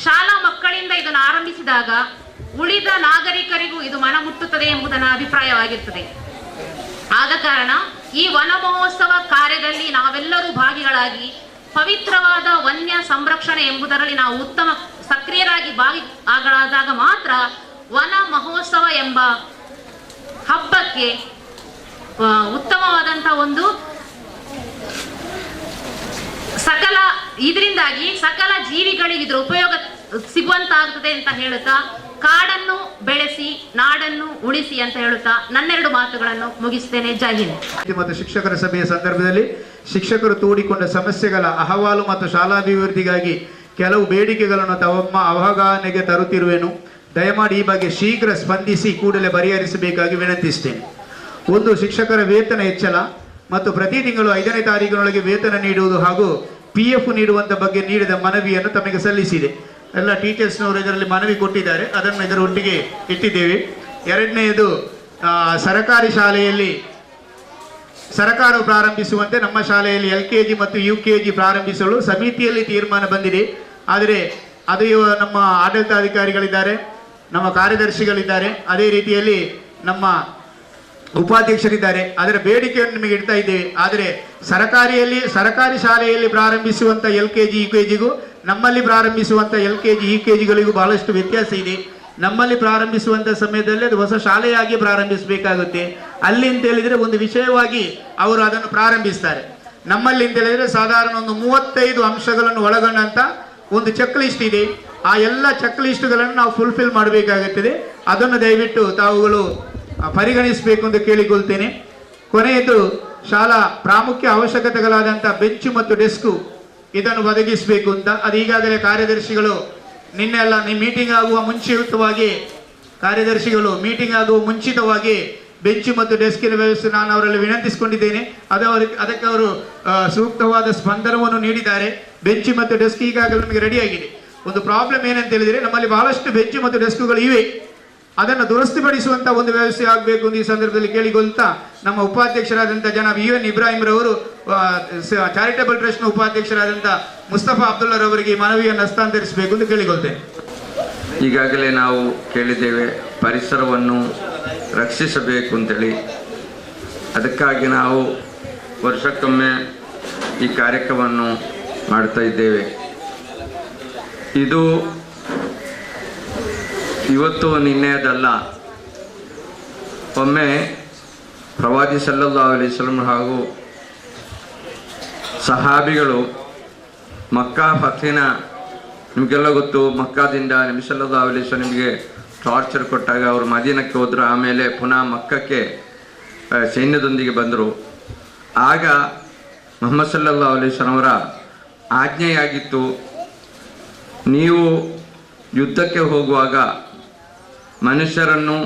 ಶಾಲಾ ಮಕ್ಕಳಿಂದ ಇದನ್ನು ಆರಂಭಿಸಿದಾಗ ಉಳಿದ ನಾಗರಿಕರಿಗೂ ಇದು ಮನ ಮುಟ್ಟುತ್ತದೆ ಎಂಬುದು ನನ್ನ ಅಭಿಪ್ರಾಯವಾಗಿರ್ತದೆ. ಆದ ಕಾರಣ ಈ ವನ ಮಹೋತ್ಸವ ಕಾರ್ಯದಲ್ಲಿ ನಾವೆಲ್ಲರೂ ಭಾಗಿಗಳಾಗಿ ಪವಿತ್ರವಾದ ವನ್ಯ ಸಂರಕ್ಷಣೆ ಎಂಬುದರಲ್ಲಿ ನಾವು ಉತ್ತಮ ಸಕ್ರಿಯರಾಗಿ ಭಾಗಿಗಳಾದಾಗ ಮಾತ್ರ ವನ ಮಹೋತ್ಸವ ಎಂಬ ಹಬ್ಬಕ್ಕೆ ಉತ್ತಮವಾದಂತಹ ಒಂದು ಇದರಿಂದಾಗಿ ಸಕಲ ಜೀವಿಗಳಿಗೆ ಇದರ ಉಪಯೋಗ ಸಿಗುವಂತಾಗುತ್ತದೆ ಅಂತ ಹೇಳುತ್ತಾ ಕಾಡನ್ನು ಬೆಳೆಸಿ ನಾಡನ್ನು ಉಳಿಸಿ ಅಂತ ಹೇಳುತ್ತಾ ನನ್ನೆರಡು ಮಾತುಗಳನ್ನು ಮುಗಿಸ್ತೇನೆ. ಜೈ ಹಿಂದ್. ಮತ್ತು ಶಿಕ್ಷಕರ ಸಭೆಯ ಸಂದರ್ಭದಲ್ಲಿ ಶಿಕ್ಷಕರು ತೋಡಿಕೊಂಡ ಸಮಸ್ಯೆಗಳ ಅಹವಾಲು ಮತ್ತು ಶಾಲಾಭಿವೃದ್ಧಿಗಾಗಿ ಕೆಲವು ಬೇಡಿಕೆಗಳನ್ನು ತಮ್ಮ ಅವಗಾಹನೆಗೆ ತರುತ್ತಿರುವೆನು. ದಯಮಾಡಿ ಈ ಬಗ್ಗೆ ಶೀಘ್ರ ಸ್ಪಂದಿಸಿ ಕೂಡಲೇ ಬಗೆಹರಿಸಬೇಕಾಗಿ ವಿನಂತಿಸುತ್ತೇನೆ. ಒಂದು, ಶಿಕ್ಷಕರ ವೇತನ ಹೆಚ್ಚಳ ಮತ್ತು ಪ್ರತಿ ತಿಂಗಳು 5ನೇ ತಾರೀಕಿನೊಳಗೆ ವೇತನ ನೀಡುವುದು ಹಾಗೂ PF ನೀಡುವಂಥ ಬಗ್ಗೆ ನೀಡಿದ ಮನವಿಯನ್ನು ತಮಗೆ ಸಲ್ಲಿಸಿದೆ. ಎಲ್ಲ ಟೀಚರ್ಸ್ನವರು ಇದರಲ್ಲಿ ಮನವಿ ಕೊಟ್ಟಿದ್ದಾರೆ, ಅದನ್ನು ಇದರ ಒಟ್ಟಿಗೆ ಇಟ್ಟಿದ್ದೇವೆ. ಎರಡನೆಯದು, ಸರಕಾರಿ ಶಾಲೆಯಲ್ಲಿ ಸರಕಾರವು ಪ್ರಾರಂಭಿಸುವಂತೆ ನಮ್ಮ ಶಾಲೆಯಲ್ಲಿ LKG ಮತ್ತು UKG ಪ್ರಾರಂಭಿಸಲು ಸಮಿತಿಯಲ್ಲಿ ತೀರ್ಮಾನ ಬಂದಿದೆ. ಆದರೆ ಅದು ನಮ್ಮ ಆಡಳಿತಾಧಿಕಾರಿಗಳಿದ್ದಾರೆ, ನಮ್ಮ ಕಾರ್ಯದರ್ಶಿಗಳಿದ್ದಾರೆ, ಅದೇ ರೀತಿಯಲ್ಲಿ ನಮ್ಮ ಉಪಾಧ್ಯಕ್ಷರಿದ್ದಾರೆ. ಅದರ ಬೇಡಿಕೆಯನ್ನು ನಿಮಗೆ ಇಡ್ತಾ ಇದ್ದೇವೆ. ಆದರೆ ಸರಕಾರಿ ಶಾಲೆಯಲ್ಲಿ ಪ್ರಾರಂಭಿಸುವಂಥ LKG UKGಗೂ ನಮ್ಮಲ್ಲಿ ಪ್ರಾರಂಭಿಸುವಂಥ LKG UKGಗಳಿಗೂ ಬಹಳಷ್ಟು ವ್ಯತ್ಯಾಸ ಇದೆ. ನಮ್ಮಲ್ಲಿ ಪ್ರಾರಂಭಿಸುವಂಥ ಸಮಯದಲ್ಲಿ ಅದು ಹೊಸ ಶಾಲೆಯಾಗಿ ಪ್ರಾರಂಭಿಸಬೇಕಾಗುತ್ತೆ. ಅಲ್ಲಿ ಅಂತ ಹೇಳಿದರೆ ಒಂದು ವಿಷಯವಾಗಿ ಅವರು ಅದನ್ನು ಪ್ರಾರಂಭಿಸ್ತಾರೆ. ನಮ್ಮಲ್ಲಿ ಅಂತ ಹೇಳಿದರೆ ಸಾಧಾರಣ ಒಂದು 35 ಅಂಶಗಳನ್ನು ಒಳಗೊಂಡಂಥ ಒಂದು ಚೆಕ್ ಲಿಸ್ಟ್ ಇದೆ. ಆ ಎಲ್ಲ ಚೆಕ್ ಲಿಸ್ಟ್ಗಳನ್ನು ನಾವು ಫುಲ್ಫಿಲ್ ಮಾಡಬೇಕಾಗುತ್ತದೆ. ಅದನ್ನು ದಯವಿಟ್ಟು ತಾವುಗಳು ಪರಿಗಣಿಸಬೇಕು ಎಂದು ಕೇಳಿಕೊಳ್ತೇನೆ. ಕೊನೆಯದು, ಶಾಲಾ ಪ್ರಾಮುಖ್ಯ ಅವಶ್ಯಕತೆಗಳಾದಂಥ ಬೆಂಚು ಮತ್ತು ಡೆಸ್ಕು ಇದನ್ನು ಒದಗಿಸಬೇಕು ಅಂತ. ಅದು ಈಗಾಗಲೇ ಕಾರ್ಯದರ್ಶಿಗಳು ನಿನ್ನೆಲ್ಲ ಮೀಟಿಂಗ್ ಆಗುವ ಮುಂಚಿತವಾಗಿ ಬೆಂಚು ಮತ್ತು ಡೆಸ್ಕಿನ ವ್ಯವಸ್ಥೆ ನಾನು ಅವರಲ್ಲಿ ವಿನಂತಿಸಿಕೊಂಡಿದ್ದೇನೆ. ಅದಕ್ಕೆ ಅವರು ಸೂಕ್ತವಾದ ಸ್ಪಂದನವನ್ನು ನೀಡಿದ್ದಾರೆ. ಬೆಂಚು ಮತ್ತು ಡೆಸ್ಕ್ ಈಗಾಗಲೇ ನಮಗೆ ರೆಡಿಯಾಗಿದೆ. ಒಂದು ಪ್ರಾಬ್ಲಮ್ ಏನಂತ ಹೇಳಿದರೆ, ನಮ್ಮಲ್ಲಿ ಬಹಳಷ್ಟು ಬೆಂಚು ಮತ್ತು ಡೆಸ್ಕ್ಗಳು ಇವೆ, ಅದನ್ನು ದುರಸ್ತಿಪಡಿಸುವಂಥ ಒಂದು ವ್ಯವಸ್ಥೆ ಆಗಬೇಕು ಎಂದು ಈ ಸಂದರ್ಭದಲ್ಲಿ ಕೇಳಿಕೊಳ್ತಾ, ನಮ್ಮ ಉಪಾಧ್ಯಕ್ಷರಾದಂಥ ಜನಾಬ್ UN ಇಬ್ರಾಹಿಂ ರವರು, ಚಾರಿಟಬಲ್ ಟ್ರಸ್ಟ್ನ ಉಪಾಧ್ಯಕ್ಷರಾದಂಥ ಮುಸ್ತಫಾ ಅಬ್ದುಲ್ಲಾರವರಿಗೆ ಮನವಿಯನ್ನು ಹಸ್ತಾಂತರಿಸಬೇಕು ಎಂದು ಕೇಳಿಕೊಳ್ತೇನೆ. ಈಗಾಗಲೇ ನಾವು ಕೇಳಿದ್ದೇವೆ ಪರಿಸರವನ್ನು ರಕ್ಷಿಸಬೇಕು ಅಂತೇಳಿ. ಅದಕ್ಕಾಗಿ ನಾವು ವರ್ಷಕ್ಕೊಮ್ಮೆ ಈ ಕಾರ್ಯಕ್ರಮವನ್ನು ಮಾಡ್ತಾ ಇದ್ದೇವೆ. ಇದು ಇವತ್ತು ನಿನ್ನೆದಲ್ಲ. ಒಮ್ಮೆ ಪ್ರವಾದಿ ಸಲ್ಲಲ್ಲಾಹು ಅಲೈಹಿ ವಸಲ್ಲಂ ಹಾಗೂ ಸಹಾಬಿಗಳು ಮಕ್ಕಾ ಫತಿನ, ನಿಮಗೆಲ್ಲ ಗೊತ್ತು, ಮಕ್ಕಾದಿಂದ ನಬಿ ಸಲ್ಲಲ್ಲಾಹು ಅಲೈಹಿ ವಸಲ್ಲಂಗೆ ಟಾರ್ಚರ್ ಕೊಟ್ಟಾಗ ಅವರು ಮದೀನಕ್ಕೆ ಹೋದರು. ಆಮೇಲೆ ಪುನಃ ಮಕ್ಕಕ್ಕೆ ಸೈನ್ಯದೊಂದಿಗೆ ಬಂದರು. ಆಗ ಮುಹಮ್ಮದ್ ಸಲ್ಲಲ್ಲಾಹು ಅಲೈಹಿ ವಸಲ್ಲಂ ಅವರ ಆಜ್ಞೆಯಾಗಿತ್ತು, ನೀವು ಯುದ್ಧಕ್ಕೆ ಹೋಗುವಾಗ ಮನುಷ್ಯರನ್ನು,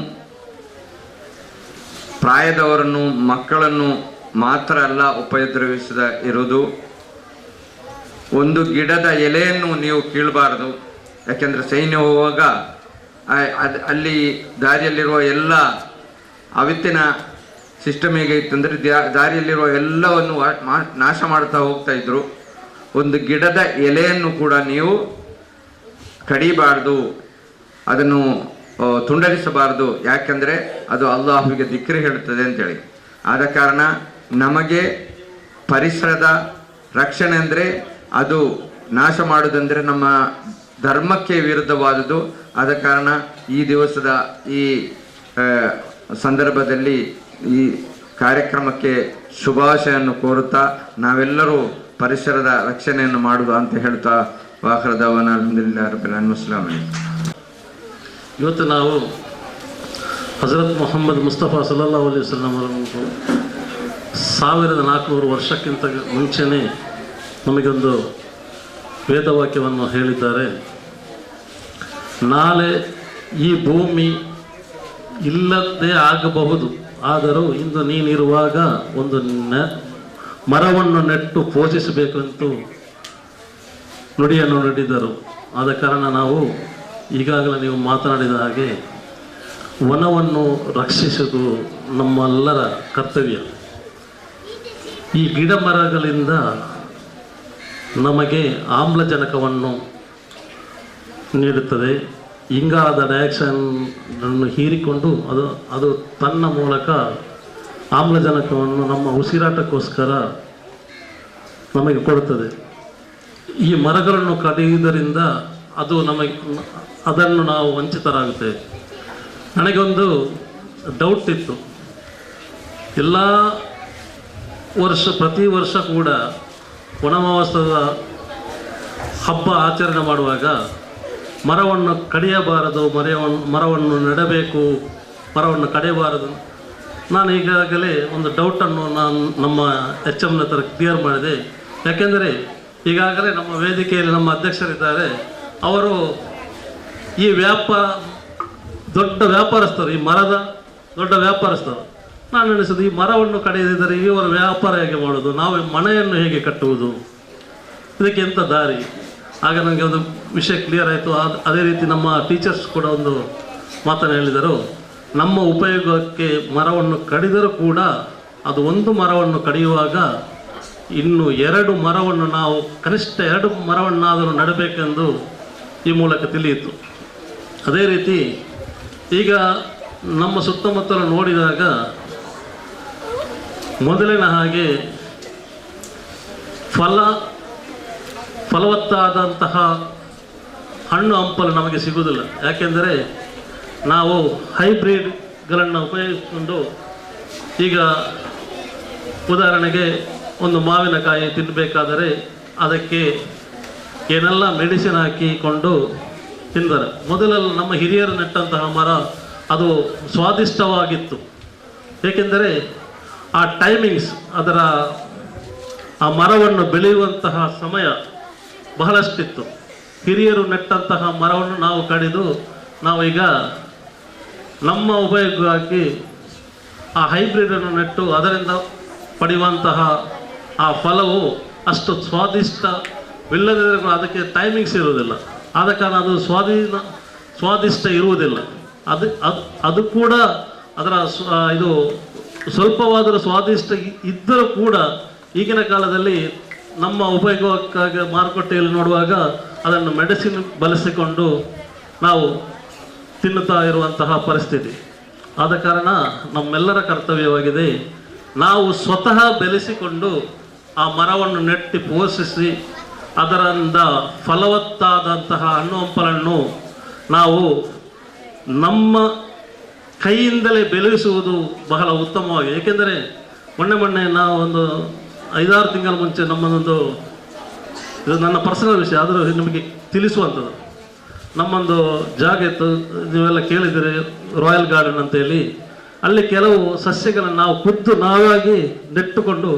ಪ್ರಾಯದವರನ್ನು, ಮಕ್ಕಳನ್ನು ಮಾತ್ರ ಅಲ್ಲ ಉಪದ್ರವಿಸದ ಇರುವುದು, ಒಂದು ಗಿಡದ ಎಲೆಯನ್ನು ನೀವು ಕೀಳಬಾರದು. ಯಾಕೆಂದರೆ ಸೈನ್ಯ ಹೋಗುವಾಗ ಅಲ್ಲಿ ದಾರಿಯಲ್ಲಿರುವ ಎಲ್ಲ ಆವತ್ತಿನ ಸಿಸ್ಟಮ್ ಹೇಗಿತ್ತು ಅಂದರೆ ದಾರಿಯಲ್ಲಿರುವ ಎಲ್ಲವನ್ನು ನಾಶ ಮಾಡ್ತಾ ಹೋಗ್ತಾ ಇದ್ರು. ಒಂದು ಗಿಡದ ಎಲೆಯನ್ನು ಕೂಡ ನೀವು ಕಡಿಬಾರ್ದು, ಅದನ್ನು ತುಂಡರಿಸಬಾರದು. ಯಾಕೆಂದರೆ ಅದು ಅಲ್ಲಾಹುವಿಗೆ ದಿಕ್ರು ಹೇಳುತ್ತದೆ ಅಂತೇಳಿ. ಆದ ಕಾರಣ ನಮಗೆ ಪರಿಸರದ ರಕ್ಷಣೆ ಅಂದರೆ ಅದು ನಾಶ ಮಾಡುವುದಂದರೆ ನಮ್ಮ ಧರ್ಮಕ್ಕೆ ವಿರುದ್ಧವಾದುದು. ಆದ ಕಾರಣ ಈ ದಿವಸದ ಈ ಸಂದರ್ಭದಲ್ಲಿ ಈ ಕಾರ್ಯಕ್ರಮಕ್ಕೆ ಶುಭಾಶಯನ್ನು ಕೋರುತ್ತಾ ನಾವೆಲ್ಲರೂ ಪರಿಸರದ ರಕ್ಷಣೆಯನ್ನು ಮಾಡುವ ಅಂತ ಹೇಳ್ತಾ ವಾಖರದವನ ಅಲ್ಹಮ್ದುಲಿಲ್ಲಾಹಿ ರಬ್ಬಿಲ್ ಆಲಮೀನ್. ಅಸ್ಸಲಾಮು ಅಲೈಕುಂ. ಇವತ್ತು ನಾವು ಹಜರತ್ ಮೊಹಮ್ಮದ್ ಮುಸ್ತಫಾ ಸಲ್ಲಲ್ಲಾಹು ಅಲೈಹಿ ವಸಲ್ಲಂ ಅವರು 1400 ವರ್ಷಕ್ಕಿಂತ ಮುಂಚೆನೇ ನಮಗೊಂದು ವೇದವಾಕ್ಯವನ್ನು ಹೇಳಿದ್ದಾರೆ. ನಾಳೆ ಈ ಭೂಮಿ ಇಲ್ಲದೇ ಆಗಬಹುದು, ಆದರೂ ಇಂದು ನೀನಿರುವಾಗ ಒಂದು ಮರವನ್ನು ನೆಟ್ಟು ಪೋಷಿಸಬೇಕೆಂದು ನುಡಿಯನ್ನು ನುಡಿದರು. ಆದ ಕಾರಣ ನಾವು ಈಗಾಗಲೇ ನೀವು ಮಾತನಾಡಿದ ಹಾಗೆ ವನವನ್ನು ರಕ್ಷಿಸುವುದು ನಮ್ಮೆಲ್ಲರ ಕರ್ತವ್ಯ. ಈ ಗಿಡ ಮರಗಳಿಂದ ನಮಗೆ ಆಮ್ಲಜನಕವನ್ನು ನೀಡುತ್ತದೆ. ಇಂಗಾಲದ ಡೈಆಕ್ಸೈಡನ್ನು ಹೀರಿಕೊಂಡು ಅದು ತನ್ನ ಮೂಲಕ ಆಮ್ಲಜನಕವನ್ನು ನಮ್ಮ ಉಸಿರಾಟಕ್ಕೋಸ್ಕರ ನಮಗೆ ಕೊಡುತ್ತದೆ. ಈ ಮರಗಳನ್ನು ಕಡಿಯುವುದರಿಂದ ಅದನ್ನು ನಾವು ವಂಚಿತರಾಗುತ್ತೇವೆ. ನನಗೊಂದು ಡೌಟ್ ಇತ್ತು, ಎಲ್ಲ ಪ್ರತಿ ವರ್ಷ ಕೂಡ ವನಮಹೋತ್ಸವದ ಹಬ್ಬ ಆಚರಣೆ ಮಾಡುವಾಗ ಮರವನ್ನು ಕಡಿಯಬಾರದು, ಮರವನ್ನು ನೆಡಬೇಕು, ಮರವನ್ನು ಕಡಿಯಬಾರದು. ನಾನು ಈಗಾಗಲೇ ಒಂದು ಡೌಟನ್ನು ನಾನು ನಮ್ಮ HM ಹತ್ರ ಕ್ಲಿಯರ್ ಮಾಡಿದೆ. ಯಾಕೆಂದರೆ ಈಗಾಗಲೇ ನಮ್ಮ ವೇದಿಕೆಯಲ್ಲಿ ನಮ್ಮ ಅಧ್ಯಕ್ಷರಿದ್ದಾರೆ, ಅವರು ಈ ದೊಡ್ಡ ವ್ಯಾಪಾರಸ್ಥರು, ಈ ಮರದ ದೊಡ್ಡ ವ್ಯಾಪಾರಸ್ಥರು. ನಾನು ಎಣಿಸೋದು ಈ ಮರವನ್ನು ಕಡಿಯದಿದ್ದರೆ ಇವರ ವ್ಯಾಪಾರ ಹೇಗೆ ಮಾಡೋದು, ನಾವು ಮನೆಯನ್ನು ಹೇಗೆ ಕಟ್ಟುವುದು, ಇದಕ್ಕೆ ಎಂಥ ದಾರಿ? ಆಗ ನನಗೆ ಒಂದು ವಿಷಯ ಕ್ಲಿಯರ್ ಆಯಿತು. ಅದೇ ರೀತಿ ನಮ್ಮ ಟೀಚರ್ಸ್ ಕೂಡ ಒಂದು ಮಾತನ್ನು ಹೇಳಿದರು, ನಮ್ಮ ಉಪಯೋಗಕ್ಕೆ ಮರವನ್ನು ಕಡಿದರೂ ಕೂಡ ಅದು ಒಂದು ಮರವನ್ನು ಕಡಿಯುವಾಗ ಇನ್ನು 2 ಮರವನ್ನು ನಾವು ಕನಿಷ್ಠ 2 ಮರವನ್ನಾದರೂ ನೆಡಬೇಕೆಂದು ಈ ಮೂಲಕ ತಿಳಿಯಿತು. ಅದೇ ರೀತಿ ಈಗ ನಮ್ಮ ಸುತ್ತಮುತ್ತಲು ನೋಡಿದಾಗ ಮೊದಲಿನ ಹಾಗೆ ಫಲವತ್ತಾದಂತಹ ಹಣ್ಣು ಹಂಪಲು ನಮಗೆ ಸಿಗುವುದಿಲ್ಲ. ಯಾಕೆಂದರೆ ನಾವು ಹೈಬ್ರಿಡ್ಗಳನ್ನು ಉಪಯೋಗಿಸಿಕೊಂಡು, ಈಗ ಉದಾಹರಣೆಗೆ ಒಂದು ಮಾವಿನಕಾಯಿ ತಿನ್ನಬೇಕಾದರೆ ಅದಕ್ಕೆ ಏನೆಲ್ಲ ಮೆಡಿಸಿನ್ ಹಾಕಿಕೊಂಡು ತಿಂದರೆ, ಮೊದಲೆಲ್ಲ ನಮ್ಮ ಹಿರಿಯರು ನೆಟ್ಟಂತಹ ಮರ ಅದು ಸ್ವಾದಿಷ್ಟವಾಗಿತ್ತು. ಏಕೆಂದರೆ ಆ ಟೈಮಿಂಗ್ಸ್, ಆ ಮರವನ್ನು ಬೆಳೆಯುವಂತಹ ಸಮಯ ಬಹಳಷ್ಟಿತ್ತು. ಹಿರಿಯರು ನೆಟ್ಟಂತಹ ಮರವನ್ನು ನಾವು ಕಡಿದು ನಾವೀಗ ನಮ್ಮ ಉಪಯೋಗವಾಗಿ ಆ ಹೈಬ್ರಿಡನ್ನು ನೆಟ್ಟು ಅದರಿಂದ ಪಡೆಯುವಂತಹ ಆ ಫಲವು ಅಷ್ಟು ಸ್ವಾದಿಷ್ಟವಿಲ್ಲದಿದ್ದರೆ ಅದಕ್ಕೆ ಟೈಮಿಂಗ್ಸ್ ಇರುವುದಿಲ್ಲ. ಆದ ಕಾರಣ ಅದು ಸ್ವಾದಿಷ್ಟ ಇರುವುದಿಲ್ಲ. ಅದು ಕೂಡ ಅದರ ಇದು ಸ್ವಲ್ಪವಾದರೂ ಸ್ವಾದಿಷ್ಟ ಇದ್ದರೂ ಕೂಡ ಈಗಿನ ಕಾಲದಲ್ಲಿ ನಮ್ಮ ಉಪಯೋಗಕ್ಕಾಗಿ ಮಾರುಕಟ್ಟೆಯಲ್ಲಿ ನೋಡುವಾಗ ಅದನ್ನು ಮೆಡಿಸಿನ್ ಬಳಸಿಕೊಂಡು ನಾವು ತಿನ್ನುತ್ತಾ ಇರುವಂತಹ ಪರಿಸ್ಥಿತಿ. ಆದ ಕಾರಣ ನಮ್ಮೆಲ್ಲರ ಕರ್ತವ್ಯವಾಗಿದೆ, ನಾವು ಸ್ವತಃ ಬೆಳೆಸಿಕೊಂಡು ಆ ಮರವನ್ನು ನೆಟ್ಟಿ ಪೋಷಿಸಿ ಅದರಿಂದ ಫಲವತ್ತಾದಂತಹ ಹಣ್ಣು ಹಂಪಲನ್ನು ನಾವು ನಮ್ಮ ಕೈಯಿಂದಲೇ ಬೆಳೆಸುವುದು ಬಹಳ ಉತ್ತಮವಾಗಿದೆ. ಏಕೆಂದರೆ ಮೊನ್ನೆ ನಾವು ಒಂದು 5-6 ತಿಂಗಳ ಮುಂಚೆ ಇದು ನನ್ನ ಪರ್ಸನಲ್ ವಿಷಯ ಆದರೂ ನಿಮಗೆ ತಿಳಿಸುವಂಥದ್ದು, ನಮ್ಮೊಂದು ಜಾಗ ಇತ್ತು, ನೀವೆಲ್ಲ ಕೇಳಿದರೆ ರಾಯಲ್ ಗಾರ್ಡನ್ ಅಂತೇಳಿ. ಅಲ್ಲಿ ಕೆಲವು ಸಸ್ಯಗಳನ್ನು ನಾವು ಖುದ್ದು ನಾವಾಗಿ ನೆಟ್ಟುಕೊಂಡು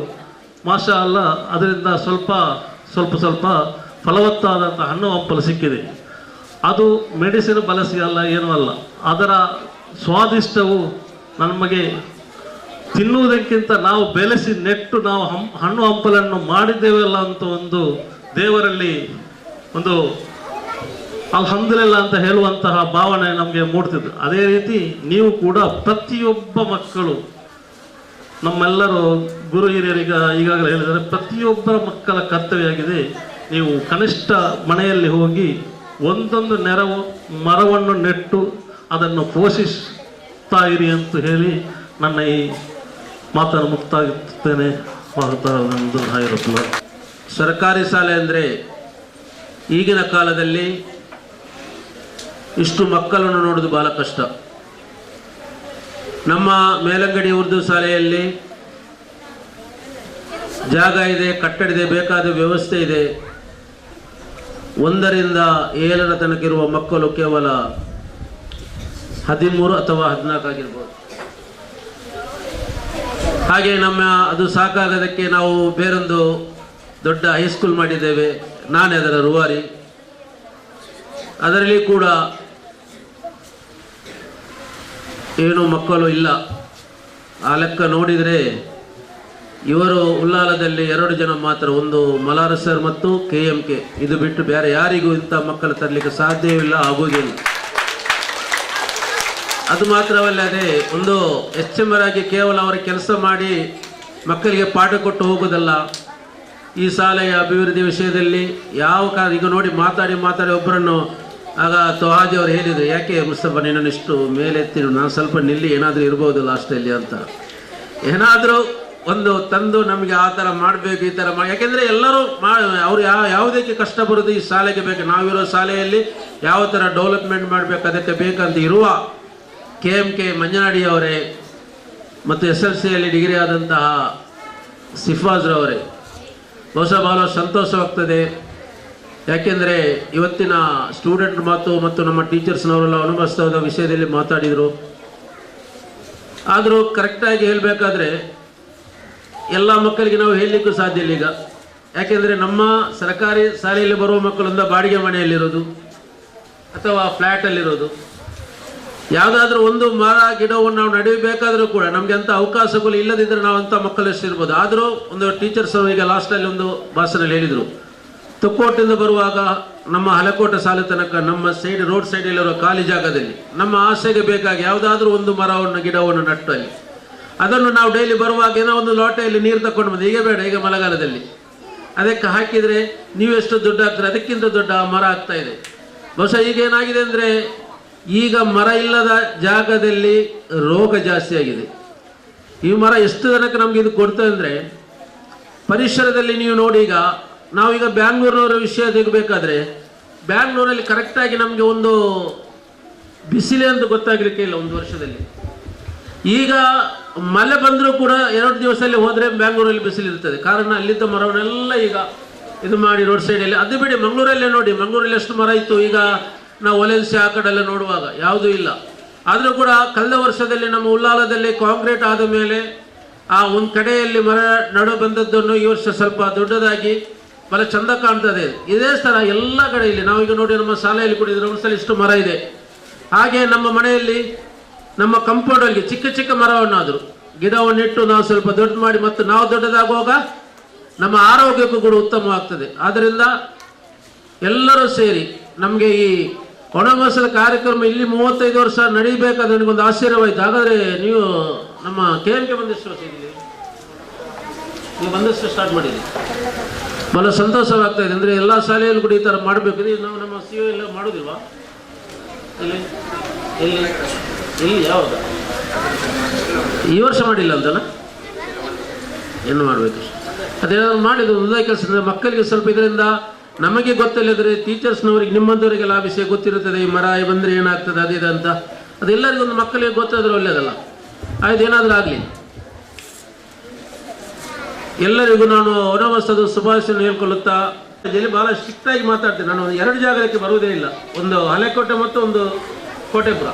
ಮಾಷಾ ಅಲ್ಲ ಅದರಿಂದ ಸ್ವಲ್ಪ ಫಲವತ್ತಾದಂಥ ಹಣ್ಣು ಹಂಪಲು ಸಿಕ್ಕಿದೆ. ಅದು ಮೆಡಿಸಿನ್ ಬಳಸಿ ಅಲ್ಲ, ಏನೂ ಅಲ್ಲ, ಅದರ ಸ್ವಾದಿಷ್ಟವು ನಮಗೆ ತಿನ್ನುವುದಕ್ಕಿಂತ ನಾವು ಬೆಳೆಸಿ ನೆಟ್ಟು ನಾವು ಹಣ್ಣು ಹಂಪಲನ್ನು ಮಾಡಿದ್ದೇವಲ್ಲ ಅಂತ ಒಂದು ದೇವರಲ್ಲಿ ಒಂದು ಅಲ್ಹಮ್ದುಲಿಲ್ಲಾ ಅಂತ ಹೇಳುವಂತಹ ಭಾವನೆ ನಮಗೆ ಮೂಡ್ತಿದ್ದು. ಅದೇ ರೀತಿ ನೀವು ಕೂಡ ಪ್ರತಿಯೊಬ್ಬ ಮಕ್ಕಳು, ನಮ್ಮೆಲ್ಲರೂ ಗುರು ಹಿರಿಯರಿಗೆ ಈಗಾಗಲೇ ಹೇಳಿದರೆ, ಪ್ರತಿಯೊಬ್ಬರ ಮಕ್ಕಳ ಕರ್ತವ್ಯ ನೀವು ಕನಿಷ್ಠ ಮನೆಯಲ್ಲಿ ಹೋಗಿ ಒಂದೊಂದು ಮರವನ್ನು ನೆಟ್ಟು ಅದನ್ನು ಪೋಷಿಸ್ತಾ ಇರಿ ಅಂತ ಹೇಳಿ ನನ್ನ ಈ ಮಾತನ್ನು ಮುಕ್ತಾಗಿರ್ತೇನೆ. ಸರ್ಕಾರಿ ಶಾಲೆ ಅಂದರೆ ಈಗಿನ ಕಾಲದಲ್ಲಿ ಇಷ್ಟು ಮಕ್ಕಳನ್ನು ನೋಡೋದು ಬಹಳ ಕಷ್ಟ. ನಮ್ಮ ಮೇಲಂಗಡಿ ಉರ್ದು ಶಾಲೆಯಲ್ಲಿ ಜಾಗ ಇದೆ, ಕಟ್ಟಡ ಇದೆ, ಬೇಕಾದ ವ್ಯವಸ್ಥೆ ಇದೆ. 1ರಿಂದ 7ರ ತನಕ ಇರುವ ಮಕ್ಕಳು ಕೇವಲ 13 ಅಥವಾ 14 ಆಗಿರ್ಬೋದು. ಹಾಗೆ ಅದು ಸಾಕಾಗೋದಕ್ಕೆ ನಾವು ಬೇರೊಂದು ದೊಡ್ಡ ಹೈಸ್ಕೂಲ್ ಮಾಡಿದ್ದೇವೆ. ನಾನೇ ಅದರ ರೂವಾರಿ. ಅದರಲ್ಲಿ ಕೂಡ ಏನು ಮಕ್ಕಳು ಇಲ್ಲ. ಆ ಲೆಕ್ಕ ನೋಡಿದರೆ ಇವರು ಉಲ್ಲಾಲದಲ್ಲಿ 2 ಜನ ಮಾತ್ರ, ಒಂದು ಮಲಾರ ಸರ್ ಮತ್ತು KMK. ಇದು ಬಿಟ್ಟು ಬೇರೆ ಯಾರಿಗೂ ಇಂಥ ಮಕ್ಕಳು ತರಲಿಕ್ಕೆ ಸಾಧ್ಯವಿಲ್ಲ, ಆಗುವುದಿಲ್ಲ. ಅದು ಮಾತ್ರವಲ್ಲದೆ ಒಂದು HM ಆಗಿ ಕೇವಲ ಅವರ ಕೆಲಸ ಮಾಡಿ ಮಕ್ಕಳಿಗೆ ಪಾಠ ಕೊಟ್ಟು ಹೋಗೋದಲ್ಲ. ಈ ಶಾಲೆಯ ಅಭಿವೃದ್ಧಿ ವಿಷಯದಲ್ಲಿ ಈಗ ನೋಡಿ ಮಾತಾಡಿ ಒಬ್ಬರನ್ನು ಆಗ ತೊಹಾಜಿ ಅವರು ಹೇಳಿದರು, ಯಾಕೆ ಮುಸ್ತಫಾ ನಿನ್ನನ್ನು ಇಷ್ಟು ಮೇಲೆತ್ತಿ, ನಾನು ಸ್ವಲ್ಪ ನಿಲ್ಲಿ, ಏನಾದರೂ ಇರ್ಬೋದು ಲಾಸ್ಟಲ್ಲಿ ಅಂತ. ಏನಾದರೂ ಒಂದು ತಂದು ನಮಗೆ ಆ ಥರ ಮಾಡಬೇಕು, ಈ ಥರ ಮಾಡಿ. ಯಾಕೆಂದರೆ ಎಲ್ಲರೂ ಅವರು ಯಾವುದಕ್ಕೆ ಕಷ್ಟ ಬರೋದು ಈ ಶಾಲೆಗೆ ಬೇಕು. ನಾವಿರೋ ಶಾಲೆಯಲ್ಲಿ ಯಾವ ಥರ ಡೆವಲಪ್ಮೆಂಟ್ ಮಾಡಬೇಕು ಅದಕ್ಕೆ ಬೇಕಂತ ಇರುವ KMK ಮಂಜನಾಡಿಯವರೇ ಮತ್ತು SLCಯಲ್ಲಿ ಡಿಗ್ರಿ ಆದಂತಹ ಸಿಫಾಜ್ರವರೇ ಬಹುಶಃ ಬಹಳ ಸಂತೋಷವಾಗ್ತದೆ. ಯಾಕೆಂದರೆ ಇವತ್ತಿನ ಸ್ಟೂಡೆಂಟ್ ಮತ್ತು ನಮ್ಮ ಟೀಚರ್ಸ್ನವರೆಲ್ಲ ವನಮಹೋತ್ಸವದ ವಿಷಯದಲ್ಲಿ ಮಾತಾಡಿದರು. ಆದರೂ ಕರೆಕ್ಟಾಗಿ ಹೇಳಬೇಕಾದ್ರೆ ಎಲ್ಲ ಮಕ್ಕಳಿಗೆ ನಾವು ಹೇಳಲಿಕ್ಕೂ ಸಾಧ್ಯ ಇಲ್ಲ ಈಗ. ಯಾಕೆಂದರೆ ನಮ್ಮ ಸರ್ಕಾರಿ ಶಾಲೆಯಲ್ಲಿ ಬರುವ ಮಕ್ಕಳಿಂದ ಬಾಡಿಗೆ ಮನೆಯಲ್ಲಿರೋದು ಅಥವಾ ಫ್ಲ್ಯಾಟಲ್ಲಿರೋದು. ಯಾವುದಾದ್ರೂ ಒಂದು ಮರ ಗಿಡವನ್ನು ನಾವು ನಡೆಯಬೇಕಾದ್ರೂ ಕೂಡ ನಮಗೆ ಅಂಥ ಅವಕಾಶಗಳು ಇಲ್ಲದಿದ್ದರೆ ನಾವು ಅಂಥ ಮಕ್ಕಳು ಎಷ್ಟಿರ್ಬೋದು. ಆದರೂ ಒಂದು ಟೀಚರ್ಸ್ ಈಗ ಲಾಸ್ಟಲ್ಲಿ ಒಂದು ಭಾಷಣದಲ್ಲಿ ಹೇಳಿದರು, ತೊಕ್ಕೋಟಿಂದ ಬರುವಾಗ ನಮ್ಮ ಹಲಕೋಟೆ ಶಾಲೆ ತನಕ ನಮ್ಮ ರೋಡ್ ಸೈಡಲ್ಲಿರೋ ಖಾಲಿ ಜಾಗದಲ್ಲಿ ನಮ್ಮ ಆಸೆಗೆ ಬೇಕಾಗಿ ಯಾವುದಾದ್ರೂ ಒಂದು ಮರವನ್ನು ಗಿಡವನ್ನು ನಟ್ಟು ಅಲ್ಲಿ ಅದನ್ನು ನಾವು ಡೈಲಿ ಬರುವಾಗ ಏನೋ ಒಂದು ಲೋಟೆಯಲ್ಲಿ ನೀರು ತಗೊಂಡು ಬಂದು, ಈಗ ಬೇಡ, ಈಗ ಮಳೆಗಾಲದಲ್ಲಿ ಅದಕ್ಕೆ ಹಾಕಿದರೆ ನೀವು ಎಷ್ಟು ದುಡ್ಡು ಹಾಕ್ತಾರೆ ಅದಕ್ಕಿಂತ ದೊಡ್ಡ ಮರ ಆಗ್ತಾ ಇದೆ. ಬಹುಶಃ ಈಗ ಏನಾಗಿದೆ ಅಂದರೆ ಈಗ ಮರ ಇಲ್ಲದ ಜಾಗದಲ್ಲಿ ರೋಗ ಜಾಸ್ತಿ ಆಗಿದೆ. ಈ ಮರ ಎಷ್ಟು ಜನಕ್ಕೆ ನಮ್ಗೆ ಇದು ಕೊಡ್ತದೆ ಅಂದರೆ ಪರಿಸರದಲ್ಲಿ ನೀವು ನೋಡಿ, ಈಗ ನಾವೀಗ ಬ್ಯಾಂಗ್ಳೂರಿನವರ ವಿಷಯ ತೆಗಬೇಕಾದ್ರೆ ಬ್ಯಾಂಗ್ಳೂರಲ್ಲಿ ಕರೆಕ್ಟಾಗಿ ನಮಗೆ ಒಂದು ಬಿಸಿಲೇ ಅಂತ ಗೊತ್ತಾಗಲಿಕ್ಕೆ ಇಲ್ಲ ಒಂದು ವರ್ಷದಲ್ಲಿ. ಈಗ ಮಳೆ ಬಂದರೂ ಕೂಡ 2 ದಿವಸದಲ್ಲಿ ಹೋದರೆ ಬ್ಯಾಂಗ್ಳೂರಲ್ಲಿ ಬಿಸಿಲಿರ್ತದೆ. ಕಾರಣ ಅಲ್ಲಿದ್ದ ಮರವನ್ನೆಲ್ಲ ಈಗ ಇದು ಮಾಡಿ ರೋಡ್ ಸೈಡಲ್ಲಿ. ಅದು ಬಿಡಿ, ಮಂಗಳೂರಲ್ಲೇ ನೋಡಿ, ಮಂಗಳೂರಲ್ಲಿ ಎಷ್ಟು ಮರ ಇತ್ತು, ಈಗ ನಾವು ಒಲೆನ್ಸಿ ಆ ಕಡೆಲ್ಲ ನೋಡುವಾಗ ಯಾವುದೂ ಇಲ್ಲ. ಆದರೂ ಕೂಡ ಕಳೆದ ವರ್ಷದಲ್ಲಿ ನಮ್ಮ ಉಳ್ಳಾಲದಲ್ಲಿ ಕಾಂಕ್ರೀಟ್ ಆದ ಮೇಲೆ ಆ ಒಂದು ಕಡೆಯಲ್ಲಿ ಮರ ನಡು ಬಂದದ್ದನ್ನು ಈ ವರ್ಷ ಸ್ವಲ್ಪ ದೊಡ್ಡದಾಗಿ ಬಹಳ ಚಂದ ಕಾಣ್ತದೆ. ಇದೇ ಥರ ಎಲ್ಲ ಕಡೆಯಲ್ಲಿ ನಾವೀಗ ನೋಡಿ, ನಮ್ಮ ಶಾಲೆಯಲ್ಲಿ ಕೂಡ ಒಂದ್ಸಲ ಇಷ್ಟು ಮರ ಇದೆ. ಹಾಗೆ ನಮ್ಮ ಮನೆಯಲ್ಲಿ ನಮ್ಮ ಕಂಪೌಂಡಲ್ಲಿ ಚಿಕ್ಕ ಚಿಕ್ಕ ಮರವನ್ನಾದರೂ ಗಿಡವನ್ನಿಟ್ಟು ನಾವು ಸ್ವಲ್ಪ ದೊಡ್ಡ ಮಾಡಿ ಮತ್ತು ನಾವು ದೊಡ್ಡದಾಗುವಾಗ ನಮ್ಮ ಆರೋಗ್ಯಕ್ಕೂ ಕೂಡ ಉತ್ತಮವಾಗ್ತದೆ. ಆದ್ದರಿಂದ ಎಲ್ಲರೂ ಸೇರಿ ನಮಗೆ ಈ ವನಮಹೋತ್ಸವದ ಕಾರ್ಯಕ್ರಮ ಇಲ್ಲಿ 35 ವರ್ಷ ನಡೀಬೇಕಾದ್ರೆ ನನಗೊಂದು ಆಶ್ಚರ್ಯವಾಯಿತು. ಹಾಗಾದರೆ ನೀವು ನಮ್ಮ KMK ಬಂದಷ್ಟು ವರ್ಷ ಇದ್ದೀವಿ, ನೀವು ಬಂದಷ್ಟು ಸ್ಟಾರ್ಟ್ ಮಾಡಿದ್ದೀವಿ, ಬಹಳ ಸಂತೋಷವಾಗ್ತಾ ಇದೆ. ಅಂದರೆ ಎಲ್ಲ ಶಾಲೆಯಲ್ಲೂ ಕೂಡ ಈ ಥರ ಮಾಡಬೇಕು. ನಾವು ನಮ್ಮ CO ಎಲ್ಲ ಮಾಡೋದಿಲ್ವಾ? ಇಲ್ಲಿ ಎಲ್ಲಿ ಎಲ್ಲಿ ಯಾವಾಗ ಈ ವರ್ಷ ಮಾಡಿಲ್ಲ ಅಂತಲ್ಲ, ಏನು ಮಾಡಬೇಕು? ಅದೇನಾದ್ರು ಮಾಡಿದ್ರು ಒಂದೇ ಕೆಲಸ. ಮಕ್ಕಳಿಗೆ ಸ್ವಲ್ಪ ಇದರಿಂದ ನಮಗೆ ಗೊತ್ತಿಲ್ಲದ್ರೆ ಟೀಚರ್ಸ್ನವರಿಗೆ, ನಿಮ್ಮಂಥವರಿಗೆಲ್ಲ ಆ ವಿಷಯ ಗೊತ್ತಿರುತ್ತದೆ. ಈ ಮರ ಬಂದರೆ ಏನಾಗ್ತದೆ ಅದಿದೆ ಅಂತ, ಅದೆಲ್ಲರಿಗೂ ಒಂದು ಮಕ್ಕಳಿಗೆ ಗೊತ್ತಾದ್ರೆ ಒಳ್ಳೆಯದಲ್ಲ. ಆಯ್ತು, ಏನಾದರೂ ಆಗಲಿ. ಎಲ್ಲರಿಗೂ ನಾನು ವನಮಹೋತ್ಸವದ ಶುಭಾಶಯ ಹೇಳ್ಕೊಳ್ಳುತ್ತಾ ಇಲ್ಲಿ ಭಾಳ ಸ್ಟ್ರಿಕ್ಟಾಗಿ ಮಾತಾಡ್ತೇನೆ. ನಾನು 2 ಜಾಗಕ್ಕೆ ಬರುವುದೇ ಇಲ್ಲ, ಒಂದು ಹಳೆಕೋಟೆ ಮತ್ತು ಒಂದು ಕೋಟೆಪುರ.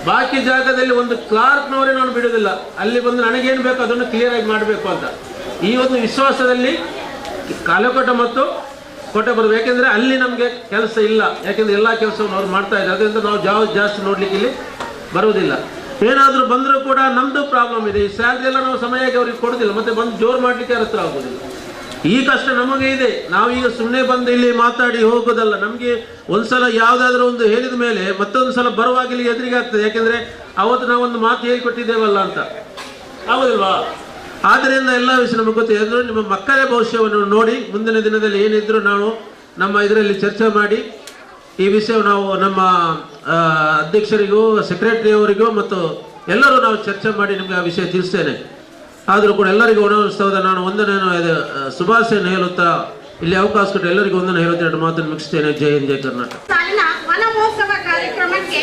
ಬಾಕಿ ಜಾಗದಲ್ಲಿ ಒಂದು ಕ್ಲಾರ್ಕ್ನವರೇ ನಾನು ಬಿಡೋದಿಲ್ಲ. ಅಲ್ಲಿ ಬಂದು ನನಗೇನು ಬೇಕು ಅದನ್ನು ಕ್ಲಿಯರಾಗಿ ಮಾಡಬೇಕು ಅಂತ ಈ ಒಂದು ವಿಶ್ವಾಸದಲ್ಲಿ ಹಳೆಕೋಟೆ ಮತ್ತು ಕೋಟೆ ಬರಬೇಕು. ಯಾಕೆಂದರೆ ಅಲ್ಲಿ ನಮಗೆ ಕೆಲಸ ಇಲ್ಲ, ಯಾಕೆಂದರೆ ಎಲ್ಲ ಕೆಲಸವನ್ನು ಅವ್ರು ಮಾಡ್ತಾ ಇದ್ದಾರೆ. ಅದರಿಂದ ನಾವು ಜಾಸ್ತಿ ನೋಡ್ಲಿಕ್ಕೆ ಇಲ್ಲಿ ಬರುವುದಿಲ್ಲ. ಏನಾದರೂ ಬಂದರೂ ಕೂಡ ನಮ್ಮದು ಪ್ರಾಬ್ಲಮ್ ಇದೆ. ಈ ಸ್ಯಾಲ್ರಿ ಎಲ್ಲ ನಾವು ಸಮಯಕ್ಕೆ ಅವ್ರಿಗೆ ಕೊಡೋದಿಲ್ಲ, ಮತ್ತು ಬಂದು ಜೋರು ಮಾಡಲಿಕ್ಕೆ ಯಾರ ಹತ್ರ ಆಗೋದಿಲ್ಲ. ಈ ಕಷ್ಟ ನಮಗೆ ಇದೆ. ನಾವೀಗ ಸುಮ್ಮನೆ ಬಂದು ಇಲ್ಲಿ ಮಾತಾಡಿ ಹೋಗೋದಲ್ಲ. ನಮಗೆ ಒಂದ್ಸಲ ಯಾವುದಾದ್ರೂ ಒಂದು ಹೇಳಿದ ಮೇಲೆ ಮತ್ತೊಂದು ಸಲ ಬರುವಾಗ ಇಲ್ಲಿ ಎದುರಿಗೆ ಆಗ್ತದೆ. ಯಾಕೆಂದರೆ ಅವತ್ತು ನಾವೊಂದು ಮಾತು ಹೇಳಿಕೊಟ್ಟಿದ್ದೇವಲ್ಲ ಅಂತ, ಆಗೋದಿಲ್ವಾ? ಆದ್ದರಿಂದ ಎಲ್ಲ ವಿಷಯ ನಮಗೆ ಗೊತ್ತಿದೆ. ಅಂದರೆ ನಿಮ್ಮ ಮಕ್ಕಳ ಭವಿಷ್ಯವನ್ನು ನೋಡಿ ಮುಂದಿನ ದಿನದಲ್ಲಿ ಏನಿದ್ರು ನಾವು ನಮ್ಮ ಇದರಲ್ಲಿ ಚರ್ಚೆ ಮಾಡಿ ಈ ವಿಷಯ ನಾವು ನಮ್ಮ ಅಧ್ಯಕ್ಷರಿಗೂ ಸೆಕ್ರೆಟರಿಯವರಿಗೂ ಮತ್ತು ಎಲ್ಲರೂ ನಾವು ಚರ್ಚೆ ಮಾಡಿ ನಿಮಗೆ ಆ ವಿಷಯ ತಿಳಿಸ್ತೇನೆ. ಆದರೂ ಕೂಡ ಎಲ್ಲರಿಗೂ ವನಮಹೋತ್ಸವದ ನಾನು ಒಂದನೇ ಶುಭಾಶಯನ ಹೇಳುತ್ತಾ ಇಲ್ಲಿ ಅವಕಾಶ ಕೊಟ್ಟು ಎಲ್ಲರಿಗೂ ಒಂದನ್ನು ಹೇಳುತ್ತಾ 2 ಮಾತನ್ನು ಮುಗಿಸ್ತೇನೆ. ಜೈ ಹಿಂದ್, ಜೈ ಕರ್ನಾಟಕ. ಸಾಲಿನ ವನಮಹೋತ್ಸವ ಕಾರ್ಯಕ್ರಮಕ್ಕೆ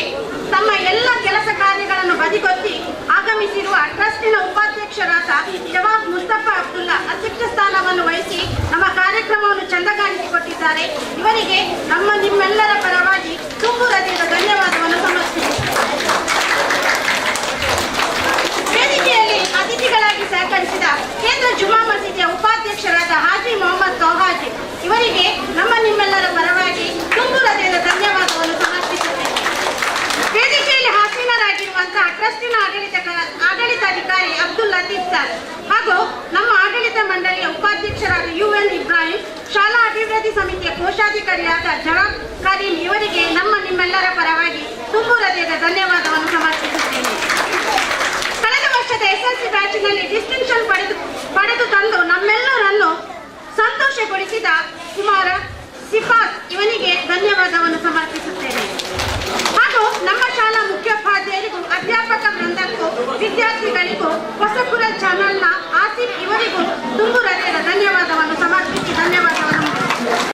ತಮ್ಮ ಎಲ್ಲ ಕೆಲಸ ಕಾರ್ಯಗಳನ್ನು ಬದಿಗೊತ್ತಿ ಆಗಮಿಸಿರುವ ಟ್ರಸ್ಟಿನ ಉಪಾಧ್ಯಕ್ಷರಾದ ಜವಾಬ್ ಮುಸ್ತಫಾ ಅಬ್ದುಲ್ಲಾ ಅಧ್ಯಕ್ಷ ಸ್ಥಾನವನ್ನು ವಹಿಸಿ ನಮ್ಮ ಕಾರ್ಯಕ್ರಮವನ್ನು ಚಂದಗಾಣಿಸಿಕೊಟ್ಟಿದ್ದಾರೆ. ಇವರಿಗೆ ನಿಮ್ಮೆಲ್ಲರ ಪರವಾಗಿ ತುಂಬು ಹೃದಯದ ಧನ್ಯವಾದವನ್ನು ಸಮರ್ಪಿಸುತ್ತೇನೆ. ವೇದಿಕೆಯಲ್ಲಿ ಅತಿಥಿಗಳಾಗಿ ಸಹಕರಿಸಿದ ಕೇಂದ್ರ ಜುಮಾ ಮಸೀದಿಯ ಉಪಾಧ್ಯಕ್ಷರಾದ ಹಾಜಿ ಮೊಹಮ್ಮದ್ ತೌಹಾಜಿ ಇವರಿಗೆ ನಿಮ್ಮೆಲ್ಲರ ಪರವಾಗಿ ತುಂಬು ಹೃದಯದ ಧನ್ಯವಾದವನ್ನು ಸಮರ್ಪಿಸುತ್ತೇನೆ. ವೇದಿಕೆಯಲ್ಲಿ ಹಾಸೀನರಾಗಿರುವಂತಹ ಟ್ರಸ್ಟಿನ ಆಡಳಿತಾಧಿಕಾರಿ ಅಬ್ದುಲ್ ಲತೀಫ್ ಸರ್ ಹಾಗೂ ನಮ್ಮ ಆಡಳಿತ ಮಂಡಳಿಯ ಉಪಾಧ್ಯಕ್ಷರಾದ UN ಇಬ್ರಾಹಿಂ, ಶಾಲಾ ಅಭಿವೃದ್ಧಿ ಸಮಿತಿಯ ಕೋಶಾಧಿಕಾರಿಯಾದ ಜವಾಬ್ ಕರೀಂ ಇವರಿಗೆ ನಿಮ್ಮೆಲ್ಲರ ಪರವಾಗಿ ತುಂಬು ಹೃದಯದ ಧನ್ಯವಾದವನ್ನು ಸಮರ್ಪಿಸುತ್ತೇನೆ. ಕಳೆದ ವರ್ಷದ SSLC ಬ್ಯಾಚಿನಲ್ಲಿ ಡಿಸ್ಟಿಂಕ್ಷನ್ ಪಡೆದು ತಂದು ನಮ್ಮೆಲ್ಲರನ್ನು ಸಂತೋಷಗೊಳಿಸಿದ ಕುಮಾರ ಸಿಫಾತ್ ಇವನಿಗೆ ಧನ್ಯವಾದವನ್ನು ಸಮರ್ಪಿಸುತ್ತೇನೆ. ಹಾಗೂ ನಮ್ಮ ಶಾಲಾ ಮುಖ್ಯೋಪಾಧ್ಯಾಯರಿಗೂ